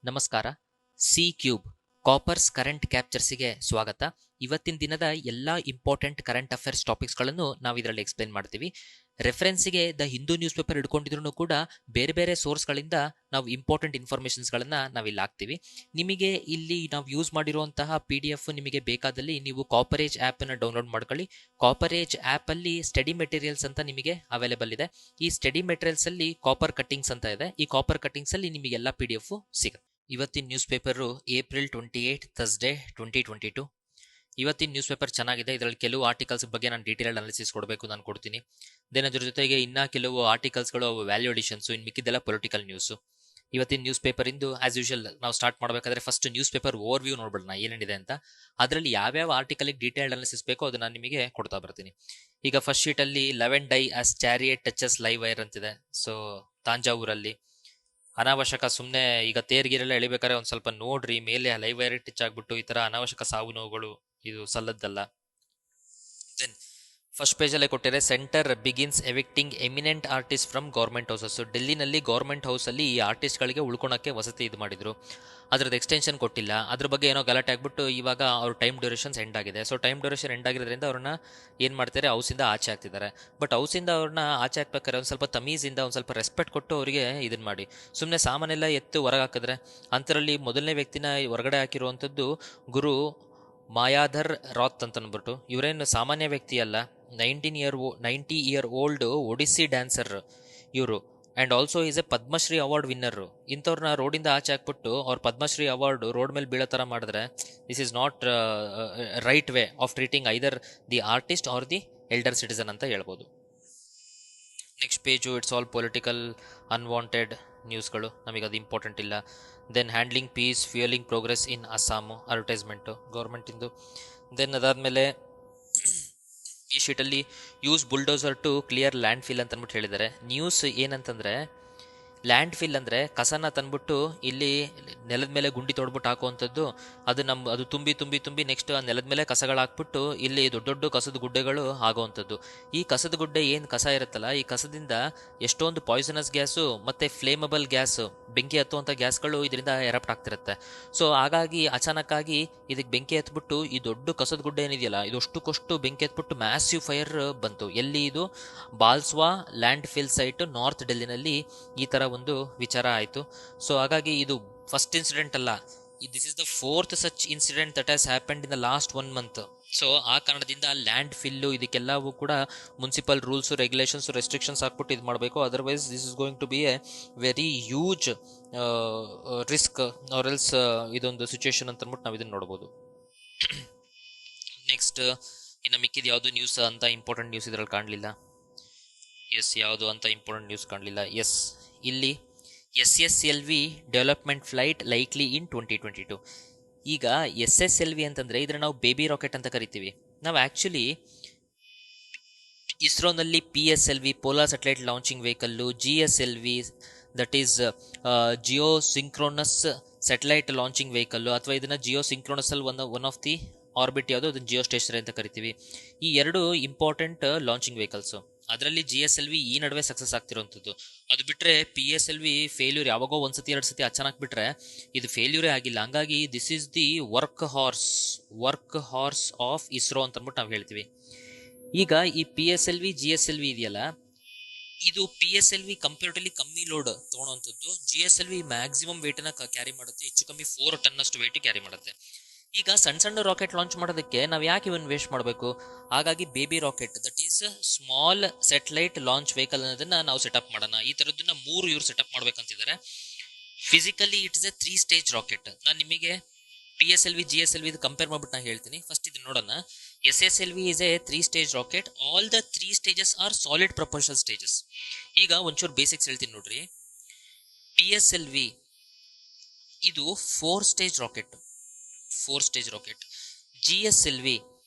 ನಮಸ್ಕಾರ. C cube coppers current ಕ್ಯಾಪ್ಚರ್ಸಿಗೆ ಸ್ವಾಗತ. ಇವತ್ತಿನ ದಿನದ ಎಲ್ಲ ಇಂಪಾರ್ಟೆಂಟ್ ಕರೆಂಟ್ ಅಫೇರ್ಸ್ ಟಾಪಿಕ್ಸ್ಗಳನ್ನು ನಾವು ಇದರಲ್ಲಿ ಎಕ್ಸ್ಪ್ಲೇನ್ ಮಾಡ್ತೀವಿ. ರೆಫರೆನ್ಸ್ಗೆ ದ ಹಿಂದೂ ನ್ಯೂಸ್ ಪೇಪರ್ ಹಿಡ್ಕೊಂಡಿದ್ರು ಕೂಡ ಬೇರೆ ಬೇರೆ ಸೋರ್ಸ್ಗಳಿಂದ ನಾವು ಇಂಪಾರ್ಟೆಂಟ್ ಇನ್ಫಾರ್ಮೇಷನ್ಸ್ಗಳನ್ನು ನಾವಿಲ್ಲಿ ಹಾಕ್ತೀವಿ. ನಿಮಗೆ ಇಲ್ಲಿ ನಾವು ಯೂಸ್ ಮಾಡಿರುವಂತಹ PDF ನಿಮಗೆ ಬೇಕಾದಲ್ಲಿ ನೀವು ಕಾಪರೇಜ್ ಆ್ಯಪನ್ನು ಡೌನ್ಲೋಡ್ ಮಾಡ್ಕೊಳ್ಳಿ. ಕಾಪರೇಜ್ ಆ್ಯಪಲ್ಲಿ ಸ್ಟಡಿ ಮೆಟೀರಿಯಲ್ಸ್ ಅಂತ ನಿಮಗೆ ಅವೈಲೇಬಲ್ ಇದೆ. ಈ ಸ್ಟಡಿ ಮೆಟೀರಿಯಲ್ಸಲ್ಲಿ ಕಾಪರ್ ಕಟ್ಟಿಂಗ್ಸ್ ಅಂತ ಇದೆ. ಈ ಕಾಪರ್ ಕಟ್ಟಿಂಗ್ಸಲ್ಲಿ ನಿಮಗೆಲ್ಲ PDF ಸಿಗುತ್ತೆ. ಇವತ್ತಿನ ನ್ಯೂಸ್ ಪೇಪರು ಏಪ್ರಿಲ್ 28 ಥರ್ಸ್ಡೇ 2022. ಇವತ್ತಿನ ನ್ಯೂಸ್ ಪೇಪರ್ ಚೆನ್ನಾಗಿದೆ. ಇದರಲ್ಲಿ ಕೆಲವು ಆರ್ಟಿಕಲ್ಸ್ ಬಗ್ಗೆ ನಾನು ಡೀಟೇಲ್ ಅನಾಲಿಸಿಸ್ ಕೊಡಬೇಕು, ನಾನು ಕೊಡ್ತೀನಿ. ದೆನ್ ಅದ್ರ ಜೊತೆಗೆ ಇನ್ನ ಕೆಲವು ಆರ್ಟಿಕಲ್ಸ್ಗಳು ವ್ಯಾಲ್ಯೂ ಅಡಿಷನ್ಸು, ಇನ್ನು ಮಿಕ್ಕಿದೆಲ್ಲ ಪೊಲಿಟಿಕಲ್ ನ್ಯೂಸು. ಇವತ್ತಿನ ನ್ಯೂಸ್ ಪೇಪರ್ ಇಂದು ಆಸ್ ಯೂಶುವಲ್ ನಾವು ಸ್ಟಾರ್ಟ್ ಮಾಡಬೇಕಾದ್ರೆ first news paper overview ನೋಡ್ಬಿಡೋಣ ಏನೇನಿದೆ ಅಂತ. ಅದರಲ್ಲಿ ಯಾವ್ಯಾವ ಆರ್ಟಿಕಲ್ಗೆ ಡೀಟೇಲ್ ಅನಾಲಿಸಿಸ್ ಬೇಕೋ ಅದು ನಾನು ನಿಮಗೆ ಕೊಡ್ತಾ ಬರ್ತೀನಿ. ಈಗ ಫಸ್ಟ್ ಶೀಟಲ್ಲಿ 11 die as chariot touches live wire ಅಂತಿದೆ. ಸೊ ತಾಂಜಾವೂರಲ್ಲಿ ಅನಾವಶ್ಯಕ ಸುಮ್ಮನೆ ಈಗ ತೇರ್ಗಿರೆಲ್ಲ ಎಳಿಬೇಕಾದ್ರೆ ಒಂದು ಸ್ವಲ್ಪ ನೋಡ್ರಿ, ಮೇಲೆ ಲೈವ್ ವೈರ್ ಟಚ್ ಆಗ್ಬಿಟ್ಟು ಈ ತರ ಅನಾವಶ್ಯಕ ಸಾವು ನೋವುಗಳು ಇದು ಸಲ್ಲದ್ದಲ್ಲ. ದೆನ್ ಫಸ್ಟ್ ಪೇಜಲ್ಲೇ ಕೊಟ್ಟಿದ್ದಾರೆ, centre begins evicting eminent artist from government houses. ಡೆಲ್ಲಿನಲ್ಲಿ ಗೌರ್ಮೆಂಟ್ ಹೌಸಲ್ಲಿ ಈ ಆರ್ಟಿಸ್ಟ್ಗಳಿಗೆ ಉಳ್ಕೊಳಕ್ಕೆ ವಸತಿ ಇದು ಮಾಡಿದ್ರು. ಅದ್ರದ್ದು ಎಕ್ಸ್ಟೆನ್ಷನ್ ಕೊಟ್ಟಿಲ್ಲ. ಅದ್ರ ಬಗ್ಗೆ ಏನೋ ಗಲಾಟೆ ಆಗ್ಬಿಟ್ಟು ಇವಾಗ ಅವ್ರ ಟೈಮ್ ಡ್ಯೂರೇಷನ್ಸ್ ಎಂಡ್ ಆಗಿದೆ. ಸೊ ಟೈಮ್ ಡ್ಯೂರೇಷನ್ ಎಂಡ್ ಆಗಿರೋದ್ರಿಂದ ಅವ್ರನ್ನ ಏನು ಮಾಡ್ತಾರೆ, ಹೌಸಿಂದ ಆಚೆ ಹಾಕ್ತಿದ್ದಾರೆ. ಬಟ್ ಹೌಸಿಂದ ಅವ್ರನ್ನ ಆಚೆ ಹಾಕ್ಬೇಕಾದ್ರೆ ಒಂದು ಸ್ವಲ್ಪ ತಮೀಸಿಂದ ಒಂದು ಸ್ವಲ್ಪ ರೆಸ್ಪೆಕ್ಟ್ ಕೊಟ್ಟು ಅವರಿಗೆ ಇದನ್ನ ಮಾಡಿ. ಸುಮ್ಮನೆ ಸಾಮಾನೆಲ್ಲ ಎತ್ತು ಹೊರಗೆ ಹಾಕಿದ್ರೆ ಅಂಥರಲ್ಲಿ ಮೊದಲನೇ ವ್ಯಕ್ತಿನ ಹೊರಗಡೆ ಹಾಕಿರುವಂಥದ್ದು ಗುರು ಮಾಯಾಧರ್ ರಾತ್ ಅಂತ ಅಂದ್ಬಿಟ್ಟು. ಇವರೇನು ಸಾಮಾನ್ಯ ವ್ಯಕ್ತಿ ಅಲ್ಲ, 90 ಇಯರ್ ಓಲ್ಡ್ ಒಡಿಸ್ಸಿ ಡ್ಯಾನ್ಸರ್ ಇವರು. And also is a Padma Shri award winner. ಇಂಥವ್ರನ್ನ ರೋಡಿಂದ ಆಚೆ ಹಾಕ್ಬಿಟ್ಟು ಅವ್ರ ಪದ್ಮಶ್ರೀ ಅವಾರ್ಡ್ ರೋಡ್ ಮೇಲೆ ಬೀಳೋ ಥರ ಮಾಡಿದ್ರೆ this is not right way of treating either the artist or the elder citizen ಅಂತ ಹೇಳ್ಬೋದು. Next page it's all political unwanted ನ್ಯೂಸ್ಗಳು, ನಮಗೆ ಅದು ಇಂಪಾರ್ಟೆಂಟ್ ಇಲ್ಲ. Then handling peace fuelling progress in Assam, advertisement ಗೌರ್ಮೆಂಟಿಂದು. ದೆನ್ ಅದಾದಮೇಲೆ ಈ ಶೀಟಲ್ಲಿ use bulldozer to clear landfill ಅಂತ ಅಂದ್ಬಿಟ್ಟು ಹೇಳಿದ್ದಾರೆ. ನ್ಯೂಸ್ ಏನಂತಂದರೆ, ಲ್ಯಾಂಡ್ ಫಿಲ್ ಅಂದರೆ ಕಸನ ತಂದ್ಬಿಟ್ಟು ಇಲ್ಲಿ ನೆಲದ ಮೇಲೆ ಗುಂಡಿ ತೊಡ್ಬಿಟ್ಟು ಹಾಕುವಂಥದ್ದು. ಅದು ತುಂಬಿ ನೆಕ್ಸ್ಟ್ ಆ ನೆಲದ ಮೇಲೆ ಕಸಗಳು ಹಾಕ್ಬಿಟ್ಟು ಇಲ್ಲಿ ದೊಡ್ಡ ದೊಡ್ಡ ಕಸದ ಗುಡ್ಡೆಗಳು ಆಗುವಂಥದ್ದು. ಈ ಕಸದ ಗುಡ್ಡೆ ಏನು ಕಸ ಇರುತ್ತಲ್ಲ, ಈ ಕಸದಿಂದ ಎಷ್ಟೊಂದು ಪಾಯ್ಸನಸ್ ಗ್ಯಾಸು ಮತ್ತು ಫ್ಲೇಮಬಲ್ ಗ್ಯಾಸು, ಬೆಂಕಿ ಹತ್ತುವಂಥ ಗ್ಯಾಸ್ಗಳು ಇದರಿಂದ ಎರಪ್ಟ್ ಆಗ್ತಿರುತ್ತೆ. ಸೊ ಹಾಗಾಗಿ ಅಚಾನಕ್ಕಾಗಿ ಇದಕ್ಕೆ ಬೆಂಕಿ ಹತ್ಬಿಟ್ಟು ಈ ದೊಡ್ಡ ಕಸದ ಗುಡ್ಡೆ ಏನಿದೆಯಲ್ಲ, ಇದು ಅಷ್ಟಕ್ಕಷ್ಟು ಬೆಂಕಿ ಹತ್ಬಿಟ್ಟು ಮ್ಯಾಸಿವ್ ಫೈರ್ ಬಂತು. ಎಲ್ಲಿ ಇದು ಬಾಲ್ಸ್ವಾ ಲ್ಯಾಂಡ್ ಫಿಲ್ ಸೈಟ್ ನಾರ್ತ್ ಡೆಲ್ಲಿನಲ್ಲಿ ಈ ಥರ ಒಂದು ವಿಚಾರ ಆಯಿತು. ಸೊ ಹಾಗಾಗಿ ಇದು ಫಸ್ಟ್ ಇನ್ಸಿಡೆಂಟ್ ಅಲ್ಲ, this is the 4th such incident that has happened in the last 1 month. So ಆ ಕಾರಣದಿಂದ ಲ್ಯಾಂಡ್ ಫಿಲ್ಲು ಇದಕ್ಕೆಲ್ಲವೂ ಕೂಡ ಮುನ್ಸಿಪಲ್ ರೂಲ್ಸು ರೆಗ್ಯುಲೇಷನ್ಸು ರೆಸ್ಟ್ರಿಕ್ಷನ್ಸ್ ಹಾಕ್ಬಿಟ್ಟು ಇದು ಮಾಡಬೇಕು. Otherwise this is going to be a very huge risk or else ಇದೊಂದು situation ಅಂತ ಅಂದ್ಬಿಟ್ಟು ನಾವು ಇದನ್ನು ನೋಡ್ಬೋದು. ನೆಕ್ಸ್ಟ್ ಇನ್ನು ಮಿಕ್ಕಿದ ಯಾವುದು ನ್ಯೂಸ್ ಅಂತ ಇಂಪಾರ್ಟೆಂಟ್ ನ್ಯೂಸ್ ಇದರಲ್ಲಿ ಕಾಣಲಿಲ್ಲ. ಯಾವುದು ಅಂತ ಇಂಪಾರ್ಟೆಂಟ್ ನ್ಯೂಸ್ ಕಾಣಲಿಲ್ಲ. ಇಲ್ಲಿ SSLV ಡೆವಲಪ್ಮೆಂಟ್ ಫ್ಲೈಟ್ ಲೈಕ್ಲಿ ಇನ್ 2022. ಈಗ SSLV ಅಂತಂದರೆ ಇದನ್ನು ನಾವು ಬೇಬಿ ರಾಕೆಟ್ ಅಂತ ಕರಿತೀವಿ. ನಾವು ಆ್ಯಕ್ಚುಲಿ ಇಸ್ರೋನಲ್ಲಿ PSLV polar satellite launching vehicle, GSLV that is geosynchronous satellite launching vehicle, ಅಥವಾ ಇದನ್ನು ಜಿಯೋ ಸಿಂಕ್ರೋನಸಲ್ಲಿ ಒನ್ ಆಫ್ ದಿ ಆರ್ಬಿಟ್ ಯಾವುದು, ಅದನ್ನು ಜಿಯೋ ಸ್ಟೇಷನರಿ ಅಂತ ಕರಿತೀವಿ. ಈ ಎರಡು ಇಂಪಾರ್ಟೆಂಟ್ ಲಾಂಚಿಂಗ್ ವೆಹಿಕಲ್ಸು. ಅದರಲ್ಲಿ GSLV ಈ ನಡುವೆ ಸಕ್ಸಸ್ ಆಗ್ತಿರೋಂಥದ್ದು. ಅದು ಬಿಟ್ಟರೆ PSLV ಫೇಲ್ಯೂರ್ ಯಾವಾಗೋ ಒಂದ್ಸತಿ 2 ಸತಿ ಅಚಾನಕ್ ಬಿಟ್ಟರೆ ಇದು ಫೇಲ್ಯೂರೇ ಆಗಿಲ್ಲ. ಹಂಗಾಗಿ this is the work horse of ISRO ಅಂತ ಅಂದ್ಬಿಟ್ಟು ನಾವು ಹೇಳ್ತೀವಿ. ಈಗ ಈ PSLV GSLV ಇದೆಯಲ್ಲ, ಇದು PSLV ಕಂಪೇರಿಟಿವ್ಲಿ ಕಮ್ಮಿ ಲೋಡ್ ತೊಗೊಳೋವಂಥದ್ದು. GSLV ಮ್ಯಾಕ್ಸಿಮಮ್ ವೇಟನ್ನ ಕ್ಯಾರಿ ಮಾಡುತ್ತೆ, ಹೆಚ್ಚು ಕಮ್ಮಿ 4 ಟನ್ನಷ್ಟು ವೇಟ್ ಕ್ಯಾರಿ ಮಾಡುತ್ತೆ. ಈಗ ಸಣ್ಣ ರಾಕೆಟ್ ಲಾಂಚ್ ಮಾಡೋದಕ್ಕೆ ನಾವು ಯಾಕೆ ಇವನ್ ವೇಸ್ಟ್ ಮಾಡಬೇಕು? ಹಾಗಾಗಿ baby rocket that is small satellite launch vehicle ಅನ್ನೋದನ್ನ ನಾವು ಸೆಟಪ್ ಮಾಡೋಣ. ಈ ಥರದನ್ನ 3 ಇವ್ರು ಸೆಟಪ್ ಮಾಡ್ಬೇಕಂತಿದ್ದಾರೆ. Physically it is a 3 stage rocket. ನಾನು ನಿಮಗೆ PSLV GSLV ಇದು ಕಂಪೇರ್ ಮಾಡ್ಬಿಟ್ಟು ನಾನು ಹೇಳ್ತೀನಿ. ಫಸ್ಟ್ ಇದನ್ನ ನೋಡೋಣ. SSLV is a 3 stage rocket. All the 3 stages are solid propulsion stages. ಈಗ ಒಂಚೂರು ಬೇಸಿಕ್ಸ್ ಹೇಳ್ತೀನಿ ನೋಡ್ರಿ. PSLV ಇದು 4 ಸ್ಟೇಜ್ ರಾಕೆಟ್. GSLV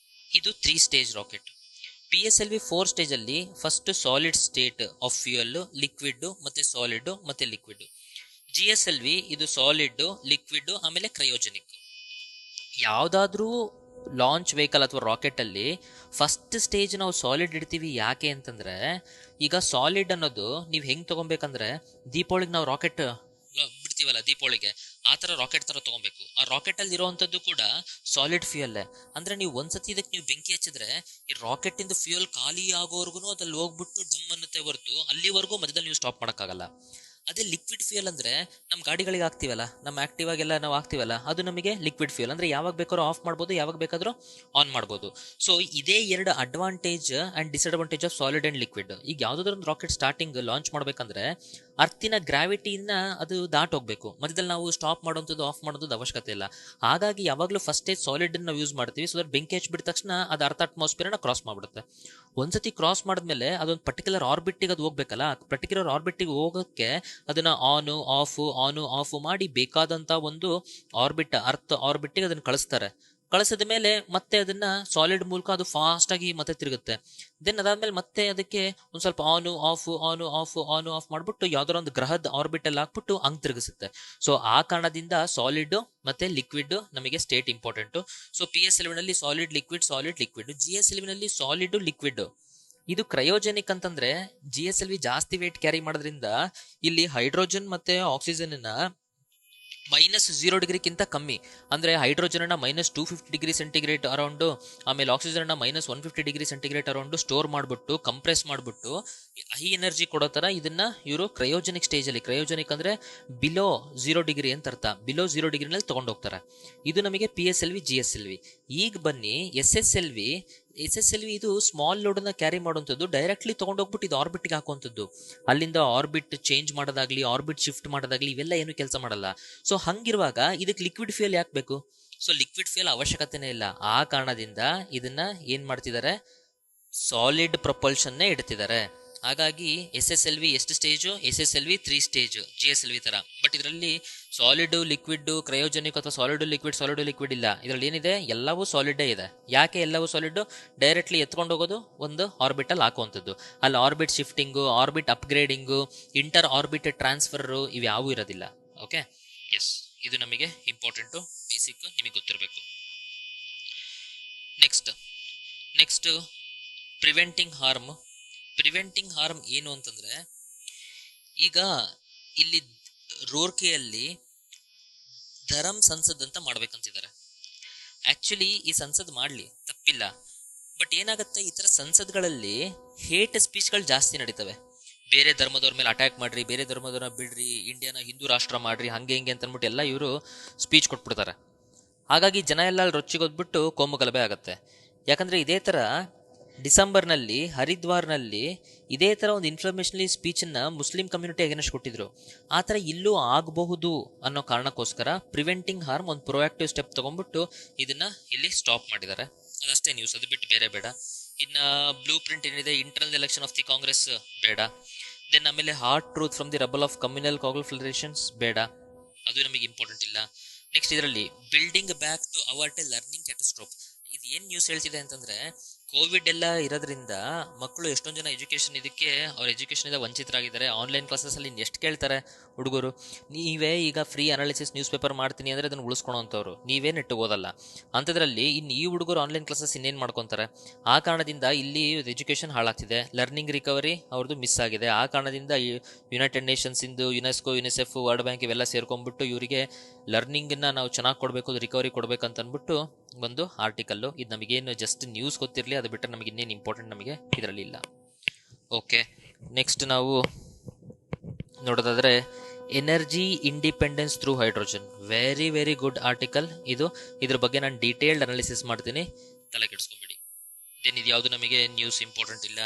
ಇದು 3 ಸ್ಟೇಜ್ ರಾಕೆಟ್. PSLV 4 ಸ್ಟೇಜಲ್ಲಿ first solid state of fuel, liquid ಮತ್ತೆ ಸಾಲಿಡ್ ಮತ್ತೆ ಲಿಕ್ವಿಡ್. GSLV ಇದು ಸಾಲಿಡ್, ಲಿಕ್ವಿಡ್, ಆಮೇಲೆ ಕ್ರಯೋಜೆನಿಕ್. ಯಾವುದಾದ್ರೂ ಲಾಂಚ್ ವೆಹಿಕಲ್ ಅಥವಾ ರಾಕೆಟಲ್ಲಿ ಫಸ್ಟ್ ಸ್ಟೇಜ್ ನಾವು ಸಾಲಿಡ್ ಇಡ್ತೀವಿ. ಯಾಕೆ ಅಂತಂದರೆ, ಈಗ ಸಾಲಿಡ್ ಅನ್ನೋದು ನೀವು ಹೆಂಗೆ ತೊಗೊಬೇಕಂದ್ರೆ, ದೀಪಾವಳಿಗೆ ನಾವು ರಾಕೆಟ್ ಬಿಡ್ತೀವಲ್ಲ ದೀಪಾವಳಿಗೆ, ಆ ತರ ರಾಕೆಟ್ ತರ ತಗೊಬೇಕು. ಆ ರಾಕೆಟ್ ಅಲ್ಲಿ ಇರುವಂತದ್ದು ಕೂಡ ಸಾಲಿಡ್ ಫ್ಯೂಯಲ್. ಅಂದ್ರೆ ನೀವು ಒಂದ್ಸತಿ ಇದಕ್ಕೆ ನೀವು ಬೆಂಕಿ ಹಚ್ಚಿದ್ರೆ ಈ ರಾಕೆಟ್ ಇಂದ ಫ್ಯೂಯಲ್ ಖಾಲಿ ಆಗೋವರೆಗೂ ಅದ್ರಲ್ಲಿ ಹೋಗ್ಬಿಟ್ಟು ಡಮ್ ಅನ್ನತ್ತೆ ಹೊರತು ಅಲ್ಲಿವರೆಗೂ ಮಧ್ಯದಲ್ಲಿ ನೀವು ಸ್ಟಾಪ್ ಮಾಡಕ್ಕಾಗಲ್ಲ. ಅದೇ ಲಿಕ್ವಿಡ್ ಫ್ಯೂಯಲ್ ಅಂದ್ರೆ ನಮ್ಮ ಗಾಡಿಗಳಿಗೆ ಹಾಕ್ತಿವಲ್ಲ, ನಮ್ಮ ಆಕ್ಟಿವಾಗೆಲ್ಲ ನಾವು ಹಾಕ್ತಿವಲ್ಲ, ಅದು ನಮಗೆ ಲಿಕ್ವಿಡ್ ಫ್ಯೂಯಲ್. ಅಂದ್ರೆ ಯಾವಾಗ ಬೇಕಾದ್ರೂ ಆಫ್ ಮಾಡ್ಬೋದು, ಯಾವಾಗ ಬೇಕಾದ್ರೂ ಆನ್ ಮಾಡ್ಬೋದು. ಸೊ ಇದೇ ಎರಡು advantage and disadvantage of solid and liquid. ಈಗ ಯಾವ್ದಾದ್ರು ಒಂದು ರಾಕೆಟ್ ಸ್ಟಾರ್ಟಿಂಗ್ ಲಾಂಚ್ ಮಾಡ್ಬೇಕಂದ್ರೆ ಅರ್ತಿನ ಗ್ರಾವಿಟಿಯಿಂದ ಅದು ದಾಟ್ ಹೋಗ್ಬೇಕು, ಮಧ್ಯದಲ್ಲಿ ನಾವು ಸ್ಟಾಪ್ ಮಾಡೋಂಥದ್ದು ಆಫ್ ಮಾಡೋದು ಅವಶ್ಯಕತೆ ಇಲ್ಲ. ಹಾಗಾಗಿ ಯಾವಾಗಲೂ ಫಸ್ಟ್ ಸ್ಟೇಜ್ ಸಾಲಿಡ್ ನಾವು ಯೂಸ್ ಮಾಡ್ತೀವಿ. ಸೊ ದಟ್ ಬೆಂಕಿ ಹಚ್ಬಿಟ್ಟ ತಕ್ಷಣ ಅದು ಅರ್ಥ ಅಟ್ಮಾಸ್ಫಿಯರ್ನ ಕ್ರಾಸ್ ಮಾಡ್ಬಿಡುತ್ತೆ. ಒಂದ್ಸತಿ ಕ್ರಾಸ್ ಮಾಡಿದ್ಮೇಲೆ ಅದೊಂದು ಪರ್ಟಿಕ್ಯುಲರ್ ಆರ್ಬಿಟ್ಟಿಗೆ ಅದು ಹೋಗ್ಬೇಕಲ್ಲ, ಪರ್ಟಿಕ್ಯುಲರ್ ಆರ್ಬಿಟ್ಟಿಗೆ ಹೋಗೋಕ್ಕೆ ಅದನ್ನ ಆನು ಆಫ್ ಮಾಡಿ ಬೇಕಾದಂತ ಒಂದು ಅರ್ತ್ ಆರ್ಬಿಟ್ಟಿಗೆ ಅದನ್ನ ಕಳಿಸಿದ ಮೇಲೆ ಮತ್ತೆ ಅದನ್ನ ಸಾಲಿಡ್ ಮೂಲಕ ಅದು ಫಾಸ್ಟ್ ಆಗಿ ಮತ್ತೆ ತಿರುಗುತ್ತೆ. ದೆನ್ ಅದಾದ್ಮೇಲೆ ಮತ್ತೆ ಅದಕ್ಕೆ ಒಂದ್ ಸ್ವಲ್ಪ ಆನು ಆಫ್ ಮಾಡ್ಬಿಟ್ಟು ಯಾವ್ದಾರ ಒಂದು ಗ್ರಹದ ಆರ್ಬಿಟಲ್ ಹಾಕ್ಬಿಟ್ಟು ಹಂಗ್ ತಿರುಗಿಸುತ್ತೆ. ಸೊ ಆ ಕಾರಣದಿಂದ ಸಾಲಿಡ್ ಮತ್ತೆ ಲಿಕ್ವಿಡ್ ನಮಗೆ ಸ್ಟೇಟ್ ಇಂಪಾರ್ಟೆಂಟ್. ಸೊ PSLV ನಲ್ಲಿ ಸಾಲಿಡ್ ಲಿಕ್ವಿಡ್, GSLV ನಲ್ಲಿ ಸಾಲಿಡ್ ಲಿಕ್ವಿಡ್. ಇದು ಕ್ರಯೋಜೆನಿಕ್ ಅಂತಂದ್ರೆ GSLV ಜಾಸ್ತಿ ವೇಟ್ ಕ್ಯಾರಿ ಮಾಡೋದ್ರಿಂದ ಇಲ್ಲಿ ಹೈಡ್ರೋಜನ್ ಮತ್ತೆ ಆಕ್ಸಿಜನ್ -0°ಗಿಂತ ಕಮ್ಮಿ, ಅಂದ್ರೆ ಹೈಡ್ರೋಜನ್ -250°C ಅರೌಂಡ್, ಆಮೇಲೆ ಆಕ್ಸಿಜನ್ -150°C ಅರೌಂಡ್ ಸ್ಟೋರ್ ಮಾಡ್ಬಿಟ್ಟು ಕಂಪ್ರೆಸ್ ಮಾಡ್ಬಿಟ್ಟು ಹೈ ಎನರ್ಜಿ ಕೊಡೋ ತರ ಇದನ್ನ ಇವರು ಕ್ರಯೋಜೆನಿಕ್ ಸ್ಟೇಜ್ ಅಲ್ಲಿ, ಕ್ರಯೋಜೆನಿಕ್ ಅಂದ್ರೆ ಬಿಲೋ 0° ಅಂತ ಅರ್ಥ, ಬಿಲೋ 0°ನಲ್ಲಿ ತಗೊಂಡು ಹೋಗ್ತಾರೆ. ಇದು ನಮಗೆ PSLV GSLV. ಈಗ ಬನ್ನಿ SSLV ಇದು ಸ್ಮಾಲ್ ಲೋಡ್ ನ ಕ್ಯಾರಿ ಮಾಡುವಂಥದ್ದು, ಡೈರೆಕ್ಟ್ಲಿ ತಗೊಂಡೋಗ್ಬಿಟ್ಟು ಇದು ಆರ್ಬಿಟ್ಗೆ ಹಾಕುವಂಥದ್ದು. ಅಲ್ಲಿಂದ ಆರ್ಬಿಟ್ ಚೇಂಜ್ ಮಾಡೋದಾಗ್ಲಿ, ಆರ್ಬಿಟ್ ಶಿಫ್ಟ್ ಮಾಡೋದಾಗ್ಲಿ, ಇವೆಲ್ಲ ಏನು ಕೆಲಸ ಮಾಡಲ್ಲ. ಸೊ ಹಂಗಿರುವಾಗ ಇದಕ್ಕೆ ಲಿಕ್ವಿಡ್ ಫ್ಯೂಯಲ್ ಯಾಕೆ ಬೇಕು? ಸೊ ಲಿಕ್ವಿಡ್ ಫ್ಯೂಯಲ್ ಅವಶ್ಯಕತೆನೇ ಇಲ್ಲ. ಆ ಕಾರಣದಿಂದ ಇದನ್ನ ಏನ್ ಮಾಡ್ತಿದ್ದಾರೆ, ಸಾಲಿಡ್ ಪ್ರೊಪಲ್ಷನ್ನೇ ಇಡ್ತಿದ್ದಾರೆ. ಹಾಗಾಗಿ SSLV ಎಷ್ಟು ಸ್ಟೇಜು? SSLV 3 ಸ್ಟೇಜ್, GSLV ತರ. ಬಟ್ ಇದರಲ್ಲಿ ಸಾಲಿಡ್ ಲಿಕ್ವಿಡ್ ಕ್ರಯೋಜೆನಿಕ್ ಅಥವಾ ಸಾಲಿಡ್ ಲಿಕ್ವಿಡ್ ಇಲ್ಲ. ಇದರಲ್ಲಿ ಏನಿದೆ, ಎಲ್ಲವೂ ಸಾಲಿಡೇ ಇದೆ. ಯಾಕೆ ಎಲ್ಲವೂ ಸಾಲಿಡ್? ಡೈರೆಕ್ಟ್ಲಿ ಎತ್ಕೊಂಡು ಹೋಗೋದು, ಒಂದು ಆರ್ಬಿಟಲ್ ಹಾಕುವಂಥದ್ದು. ಅಲ್ಲಿ orbit shifting, orbit upgrading, inter orbit transfer ಇವ್ಯಾವೂ ಇರೋದಿಲ್ಲ. ಓಕೆ, ಎಸ್, ಇದು ನಮಗೆ ಇಂಪಾರ್ಟೆಂಟು, ಬೇಸಿಕ್ ನಿಮಗೆ ಗೊತ್ತಿರಬೇಕು. ನೆಕ್ಸ್ಟ್ ಪ್ರಿವೆಂಟಿಂಗ್ ಹಾರ್ಮ್ ಏನು ಅಂತಂದ್ರೆ, ಈಗ ಇಲ್ಲಿ ರೂರ್ಕಿಯಲ್ಲಿ ಧರಂ ಸಂಸದ್ ಅಂತ ಮಾಡ್ಬೇಕಂತಿದ್ದಾರೆ. ಆಕ್ಚುಲಿ ಈ ಸಂಸದ್ ಮಾಡ್ಲಿ, ತಪ್ಪಿಲ್ಲ. ಬಟ್ ಏನಾಗುತ್ತೆ, ಈ ತರ ಸಂಸದ್ಗಳಲ್ಲಿ ಹೇಟ್ ಸ್ಪೀಚ್ಗಳು ಜಾಸ್ತಿ ನಡೀತವೆ. ಬೇರೆ ಧರ್ಮದವ್ರ ಮೇಲೆ ಅಟ್ಯಾಕ್ ಮಾಡ್ರಿ, ಬೇರೆ ಧರ್ಮದವ್ರನ್ನ ಬಿಡ್ರಿ, ಇಂಡಿಯಾನ ಹಿಂದೂ ರಾಷ್ಟ್ರ ಮಾಡ್ರಿ, ಹಂಗೆ ಹಿಂಗೆ ಅಂತ ಅಂದ್ಬಿಟ್ಟು ಎಲ್ಲ ಇವರು ಸ್ಪೀಚ್ ಕೊಟ್ಬಿಡ್ತಾರೆ. ಹಾಗಾಗಿ ಜನ ಎಲ್ಲ ರೊಚ್ಚಿಗೊದ್ಬಿಟ್ಟು ಕೋಮು ಗಲಭೆ ಆಗುತ್ತೆ. ಯಾಕಂದ್ರೆ ಇದೇ ತರ ಡಿಸೆಂಬರ್ನಲ್ಲಿ ಹರಿದ್ವಾರ್ನಲ್ಲಿ ಇದೇ ತರ ಒಂದು ಇನ್ಫಾರ್ಮೇಶನಲಿ ಸ್ಪೀಚನ್ನ ಮುಸ್ಲಿಂ ಕಮ್ಯುನಿಟಿ ಅಗೇನೆಸ್ಟ್ ಕೊಟ್ಟಿದ್ರು. ಆ ತರ ಇಲ್ಲೂ ಆಗಬಹುದು ಅನ್ನೋ ಕಾರಣಕ್ಕೋಸ್ಕರ ಪ್ರಿವೆಂಟಿಂಗ್ ಹಾರ್ಮ್ ಒಂದು ಪ್ರೊಆಕ್ಟಿವ್ ಸ್ಟೆಪ್ ತಗೊಂಡ್ಬಿಟ್ಟು ಇದನ್ನ ಇಲ್ಲಿ ಸ್ಟಾಪ್ ಮಾಡಿದ್ದಾರೆ. ಅದಷ್ಟೇ ನ್ಯೂಸ್, ಅದು ಬಿಟ್ಟು ಬೇರೆ ಬೇಡ. ಇನ್ನ ಬ್ಲೂ ಪ್ರಿಂಟ್ ಏನಿದೆ, internal election of the Congress ಬೇಡ. ದೆನ್ ಆಮೇಲೆ hard truth from the rubble of communal confederations ಬೇಡ, ಅದು ನಮಗೆ ಇಂಪಾರ್ಟೆಂಟ್ ಇಲ್ಲ. ನೆಕ್ಸ್ಟ್ ಇದರಲ್ಲಿ building back to avert a learning catastrophe. ಇದು ಏನ್ ನ್ಯೂಸ್ ಹೇಳ್ತಿದೆ ಅಂತಂದ್ರೆ, ಕೋವಿಡ್ ಎಲ್ಲ ಇರೋದ್ರಿಂದ ಮಕ್ಕಳು ಎಷ್ಟೊಂದು ಜನ ಅವ್ರ ಎಜುಕೇಶನ್ ಇಂದ ವಂಚಿತರಾಗಿದ್ದಾರೆ. ಆನ್ಲೈನ್ ಕ್ಲಾಸಸ್ ಅಲ್ಲಿ ಎಷ್ಟು ಕೇಳ್ತಾರೆ ಹುಡುಗರು. ನೀವೇ ಈಗ ಫ್ರೀ ಅನಾಲಿಸಿಸ್ ನ್ಯೂಸ್ ಪೇಪರ್ ಮಾಡ್ತೀನಿ ಅಂದ್ರೆ ಅದನ್ನ ಉಳಿಸ್ಕೊಳೋಂಥವ್ರು ನೀವೇ ನೆಟ್ಟಿಗೆ ಓದಲ್ಲ. ಅಂಥದ್ರಲ್ಲಿ ಇನ್ನು ಈ ಹುಡುಗರು ಆನ್ಲೈನ್ ಕ್ಲಾಸಸ್ ಇನ್ನೇನು ಮಾಡ್ಕೊತಾರೆ. ಆ ಕಾರಣದಿಂದ ಇಲ್ಲಿ ಎಜುಕೇಶನ್ ಹಾಳಾಗ್ತಿದೆ, ಲರ್ನಿಂಗ್ ರಿಕವರಿ ಅವ್ರದ್ದು ಮಿಸ್ ಆಗಿದೆ. ಆ ಕಾರಣದಿಂದ ಯುನೈಟೆಡ್ ನೇಷನ್ಸ್ ಇಂದು ಯುನೆಸ್ಕೋ, ಯುನಿಸೆಫ್, ವರ್ಲ್ಡ್ ಬ್ಯಾಂಕ್ ಇವೆಲ್ಲ ಸೇರ್ಕೊಂಡ್ಬಿಟ್ಟು ಇವರಿಗೆ ಲರ್ನಿಂಗ್ನ ನಾವು ಚೆನ್ನಾಗಿ ಕೊಡಬೇಕು, ರಿಕವರಿ ಕೊಡ್ಬೇಕಂತ ಅಂದ್ಬಿಟ್ಟು ಒಂದು ಆರ್ಟಿಕಲ್ಲು. ಇದು ನಮಗೇನು ಜಸ್ಟ್ ನ್ಯೂಸ್ ಗೊತ್ತಿರಲಿ, ಅದು ಬಿಟ್ಟರೆ ನಮಗೆ ಇನ್ನೇನು ಇಂಪಾರ್ಟೆಂಟ್ ನಮಗೆ ಇದರಲ್ಲಿ ಇಲ್ಲ. ಓಕೆ, ನೆಕ್ಸ್ಟ್ ನಾವು ನೋಡೋದಾದ್ರೆ energy independence through hydrogen. Very very good article ಇದು. ಇದ್ರ ಬಗ್ಗೆ ನಾನು ಡೀಟೇಲ್ಡ್ ಅನಾಲಿಸಿಸ್ ಮಾಡ್ತೀನಿ, ತಲೆ ಕೆಡಿಸ್ಕೊಂಬಿಡಿ. ದೆನ್ ಇದು ಯಾವುದು ನಮಗೆ ನ್ಯೂಸ್ ಇಂಪಾರ್ಟೆಂಟ್ ಇಲ್ಲ,